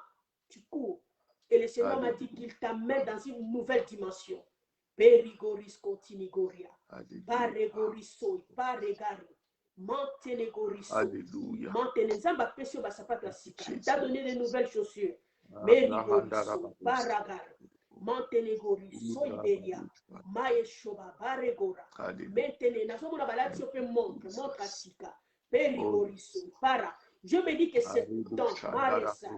Speaker 2: Tu cours. Et le Seigneur m'a dit qu'il t'amène dans une nouvelle dimension. Perigoris continigoria. Paregorisoi. Paregari. Mantenegoriso. Mantenezamba pesio basapata sika. Il t'a donné de nouvelles chaussures. Merigoriso. Paragar. Montenegori, Soiberia, Maeshoba, Baregora, Mentene, Nasomona Balazio pe montre à Sika, Perigoriso, Para. Je me dis que c'est le temps, Maresa,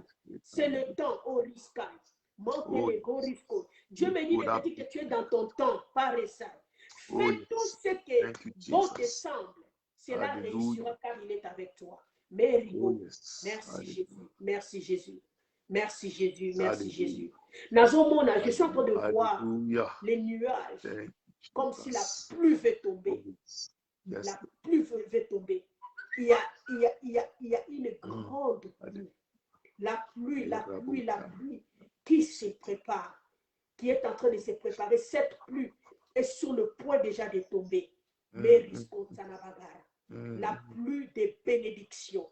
Speaker 2: c'est le temps, Orisca, Montenegorisco. Dieu me dit de te dire que tu es dans ton temps, Paresa. Fais tout ce que bon te semble, cela réussira car il est avec toi. Mérigo, merci Jésus, merci Jésus. Merci Jésus, merci Jésus. Nazomona, je suis en train de voir les nuages comme si la pluie veut tomber. La pluie veut tomber. Il y a une grande pluie. La pluie qui se prépare, qui est en train de se préparer. Cette pluie est sur le point déjà de tomber. La pluie des bénédictions.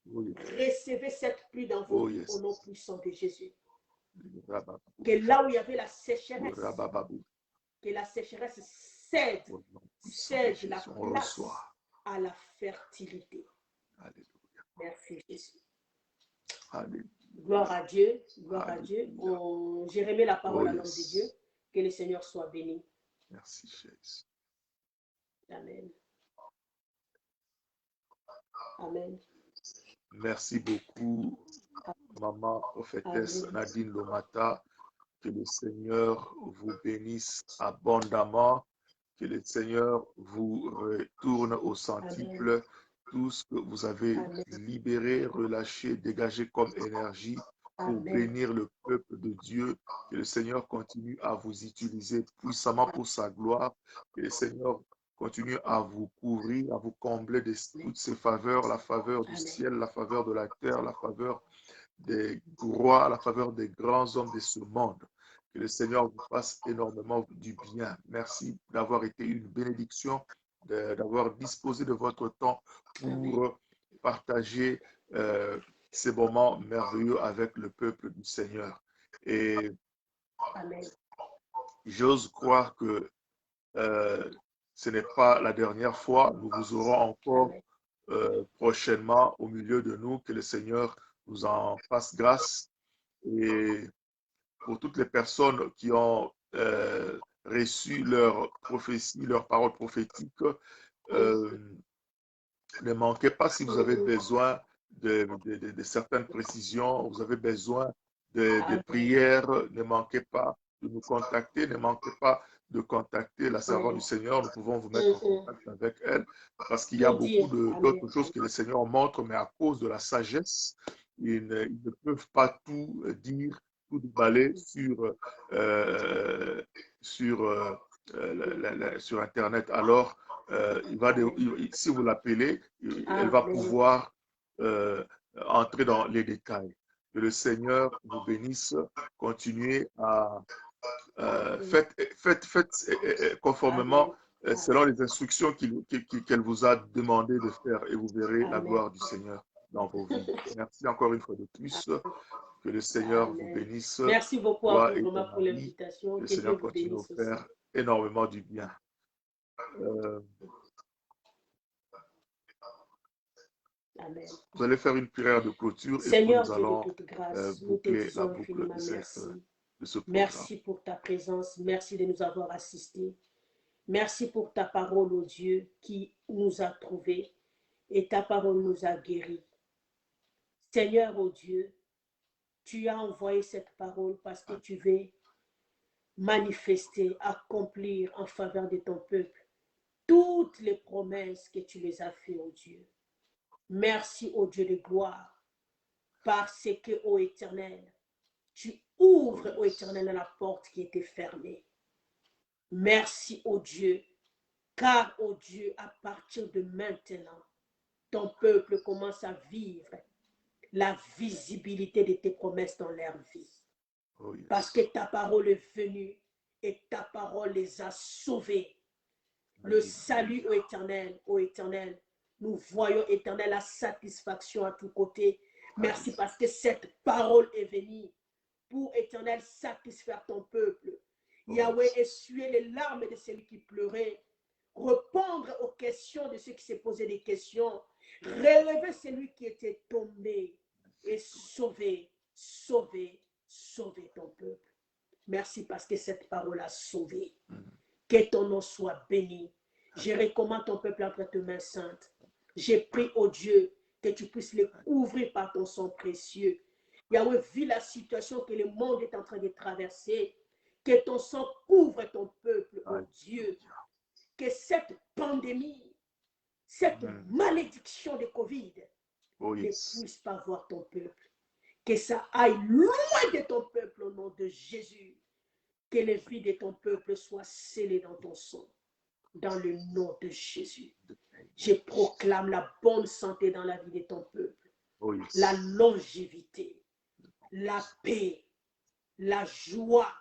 Speaker 2: Recevez cette pluie dans vos vies au nom puissant de Jésus. Que là où il y avait la sécheresse, que la sécheresse cède la place à la fertilité. Merci Jésus. Gloire à Dieu, gloire à Dieu. J'ai remis la parole à l'homme de Dieu. Que le Seigneur soit béni.
Speaker 1: Merci Jésus.
Speaker 2: Amen. Amen.
Speaker 1: Merci beaucoup, maman prophétesse Nadine Lomata. Que le Seigneur vous bénisse abondamment. Que le Seigneur vous retourne au centuple. Tout ce que vous avez libéré, relâché, dégagé comme énergie pour bénir le peuple de Dieu. Que le Seigneur continue à vous utiliser puissamment pour sa gloire. Que le Seigneur continue à vous couvrir, à vous combler de toutes ces faveurs, la faveur du ciel, la faveur de la terre, la faveur des rois, la faveur des grands hommes de ce monde. Que le Seigneur vous fasse énormément du bien. Merci d'avoir été une bénédiction, d'avoir disposé de votre temps pour partager ces moments merveilleux avec le peuple du Seigneur. Et j'ose croire que ce n'est pas la dernière fois. Nous vous aurons encore prochainement au milieu de nous. Que le Seigneur nous en fasse grâce. Et pour toutes les personnes qui ont reçu leur prophétie, leur parole prophétique, ne manquez pas si vous avez besoin de certaines précisions, vous avez besoin de prières, ne manquez pas de nous contacter, ne manquez pas de contacter la servante du Seigneur. Nous pouvons vous mettre en contact avec elle parce qu'il y a beaucoup d'autres choses que le Seigneur montre, mais à cause de la sagesse, ils ne peuvent pas tout dire, tout déballer sur Internet. Alors, si vous l'appelez, elle va
Speaker 2: Amen.
Speaker 1: pouvoir entrer dans les détails. Que le Seigneur vous bénisse. Continuez à faites conformément selon les instructions qu'elle vous a demandé de faire et vous verrez la
Speaker 2: Amen.
Speaker 1: gloire du Seigneur dans vos vies. Merci encore une fois de plus. Que le Seigneur vous
Speaker 2: Amen.
Speaker 1: bénisse.
Speaker 2: Merci beaucoup à
Speaker 1: Toi
Speaker 2: vous
Speaker 1: et
Speaker 2: vraiment
Speaker 1: ton
Speaker 2: pour
Speaker 1: ami.
Speaker 2: l'invitation.
Speaker 1: Le
Speaker 2: Que Dieu
Speaker 1: Seigneur
Speaker 2: vous
Speaker 1: continue de
Speaker 2: bénisse
Speaker 1: vous
Speaker 2: aussi.
Speaker 1: faire énormément du bien.
Speaker 2: Amen.
Speaker 1: Vous allez faire une prière de clôture et puis
Speaker 2: Seigneur
Speaker 1: nous
Speaker 2: Dieu de
Speaker 1: allons
Speaker 2: toute grâce, nous te
Speaker 1: boucler la
Speaker 2: disons
Speaker 1: boucle
Speaker 2: infiniment
Speaker 1: de
Speaker 2: merci.
Speaker 1: ce programme.
Speaker 2: Merci pour ta présence. Merci de nous avoir assistés. Merci pour ta parole, ô Dieu, qui nous a trouvés et ta parole nous a guéris. Seigneur, ô Dieu, tu as envoyé cette parole parce que tu veux manifester, accomplir en faveur de ton peuple toutes les promesses que tu les as faites, ô Dieu. Merci, ô Dieu de gloire, parce que, ô Éternel, tu ouvres, ô Éternel, la porte qui était fermée. Merci, ô Dieu, car, ô Dieu, à partir de maintenant, ton peuple commence à vivre la visibilité de tes promesses dans leur vie. Parce que ta parole est venue et ta parole les a sauvés. Le salut, ô Éternel, nous voyons, Éternel, la satisfaction à tous côtés. Merci parce que cette parole est venue pour, Éternel, satisfaire ton peuple. Yahweh, essuyer les larmes de celui qui pleurait, répondre aux questions de ceux qui se posaient des questions, relever celui qui était tombé et sauver ton peuple. Merci parce que cette parole a sauvé. Que ton nom soit béni. Je recommande ton peuple entre tes mains saintes. J'ai pris, ô Dieu, que tu puisses les couvrir par ton sang précieux. Yahweh, vu la situation que le monde est en train de traverser, que ton sang couvre ton peuple, ô Dieu. Que cette pandémie, cette malédiction de Covid ne puisse pas voir ton peuple. Que ça aille loin de ton peuple au nom de Jésus. Que les vies de ton peuple soient scellées dans ton sang. Dans le nom de Jésus. Je proclame la bonne santé dans la vie de ton peuple. La longévité, la paix, la joie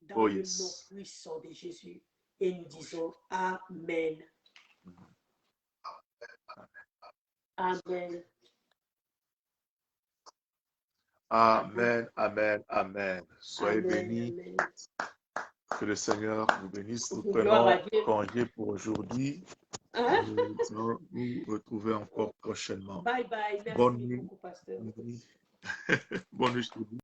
Speaker 2: dans le nom puissant de Jésus. Et nous disons Amen. Amen.
Speaker 1: Amen, amen, amen. Soyez bénis. Que le Seigneur vous bénisse. Nous prenons congé pour aujourd'hui. Nous allons nous retrouver encore prochainement.
Speaker 2: Bye bye. Merci
Speaker 1: Bonne nuit.
Speaker 2: beaucoup, pasteur.
Speaker 1: Bonne nuit.